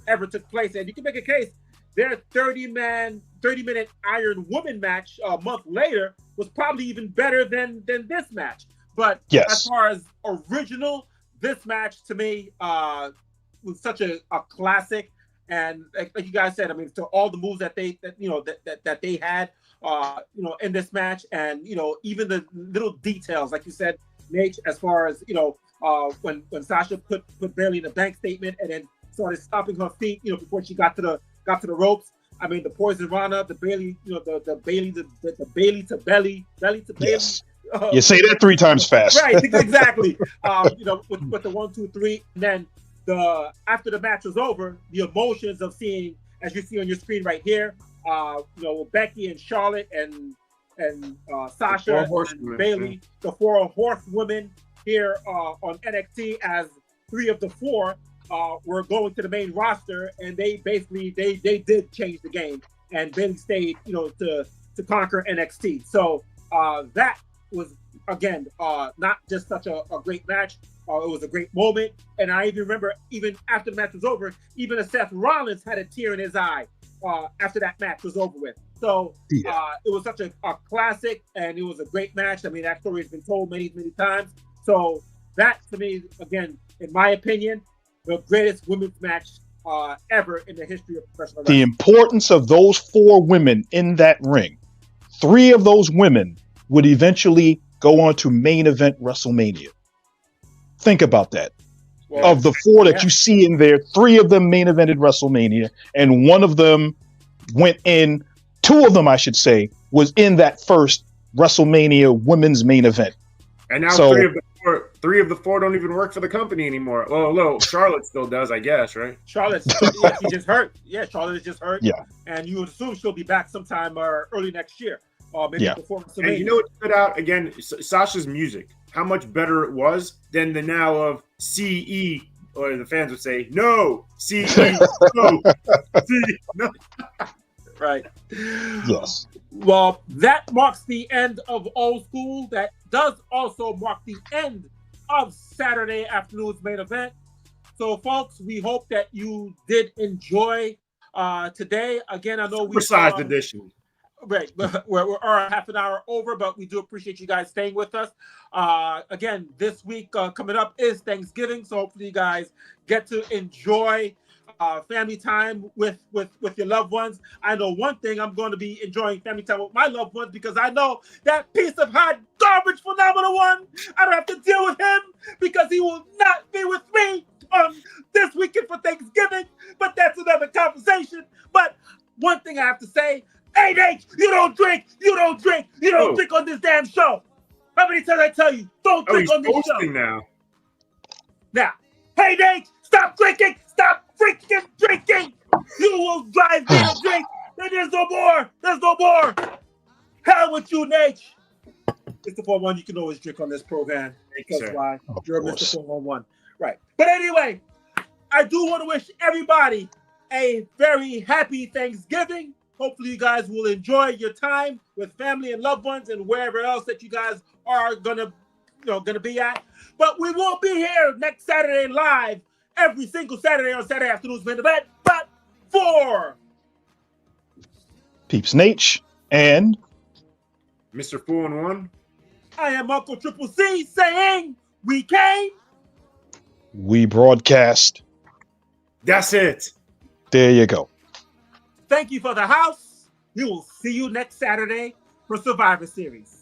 ever took place. And you can make a case. Their 30-minute Iron Woman match a month later was probably even better than this match. But yes, as far as original, this match to me was such a classic. And like you guys said, I mean, to all the moves that they had, in this match, and even the little details, like you said, Nate, as far as when Sasha put Bailey in the bank statement and then started stomping her feet, before she got to the ropes. I mean, the Poison Rana, the Bailey, the Bailey to belly to Bailey. Yes. You say that 3 times fast. Right, exactly. With the 1, 2, 3, and then after the match was over, the emotions of seeing, as you see on your screen right here, Becky and Charlotte and Sasha and Bailey, the 4 horsewomen here on NXT, as 3 of the 4 were going to the main roster, and they did change the game, and Bailey stayed, to conquer NXT. So that was, again, not just such a great match. It was a great moment, and I even remember, even after the match was over, even Seth Rollins had a tear in his eye after that match was over with. So it was such a classic, and it was a great match. I mean, that story has been told many, many times. So that, to me, again, in my opinion, the greatest women's match ever in the history of professional wrestling. The importance of those 4 women in that ring. 3 of those women would eventually go on to main event WrestleMania. Think about that. Well, of the 4 that you see in there, 3 of them main evented WrestleMania, and 1 of them went in. 2 of them, I should say, was in that first WrestleMania women's main event. And now 3 of the 4 don't even work for the company anymore. Well, no, Charlotte still does, I guess, right? Charlotte, she just hurt. Yeah, Charlotte is just hurt. Yeah, and you would assume she'll be back sometime early next year. Maybe before WrestleMania. And you know what stood out again? Sasha's music. How much better it was than the now of CE, or the fans would say, no, CE, no, CE, no. Right. Yes. Well, that marks the end of Old School. That does also mark the end of Saturday afternoon's main event. So, folks, we hope that you did enjoy today. Again, I know we Supersized edition. Right, we're half an hour over, but we do appreciate you guys staying with us. Again, this week coming up is Thanksgiving, so hopefully you guys get to enjoy family time with your loved ones. I know one thing, I'm going to be enjoying family time with my loved ones, because I know that piece of hot garbage Phenomenal One, I don't have to deal with him, because he will not be with me this weekend for Thanksgiving. But that's another conversation. But one thing I have to say, hey, Nate, you don't drink on this damn show. How many times I tell you, don't drink on this show? Now, hey, Nate, stop drinking. Stop freaking drinking. You will drive me to drink. Then there's no more. Hell with you, Nate. Mr. 411, you can always drink on this program. Because why? You're Mr. 411. Right. But anyway, I do want to wish everybody a very happy Thanksgiving. Hopefully, you guys will enjoy your time with family and loved ones and wherever else that you guys are gonna be at. But we won't be here next Saturday live every single Saturday on Saturday Afternoons Main Event. But for Peeps Nate and Mr. 4-1. I am Uncle Triple C saying we came. we broadcast. That's it. There you go. Thank you for the house. We will see you next Saturday for Survivor Series.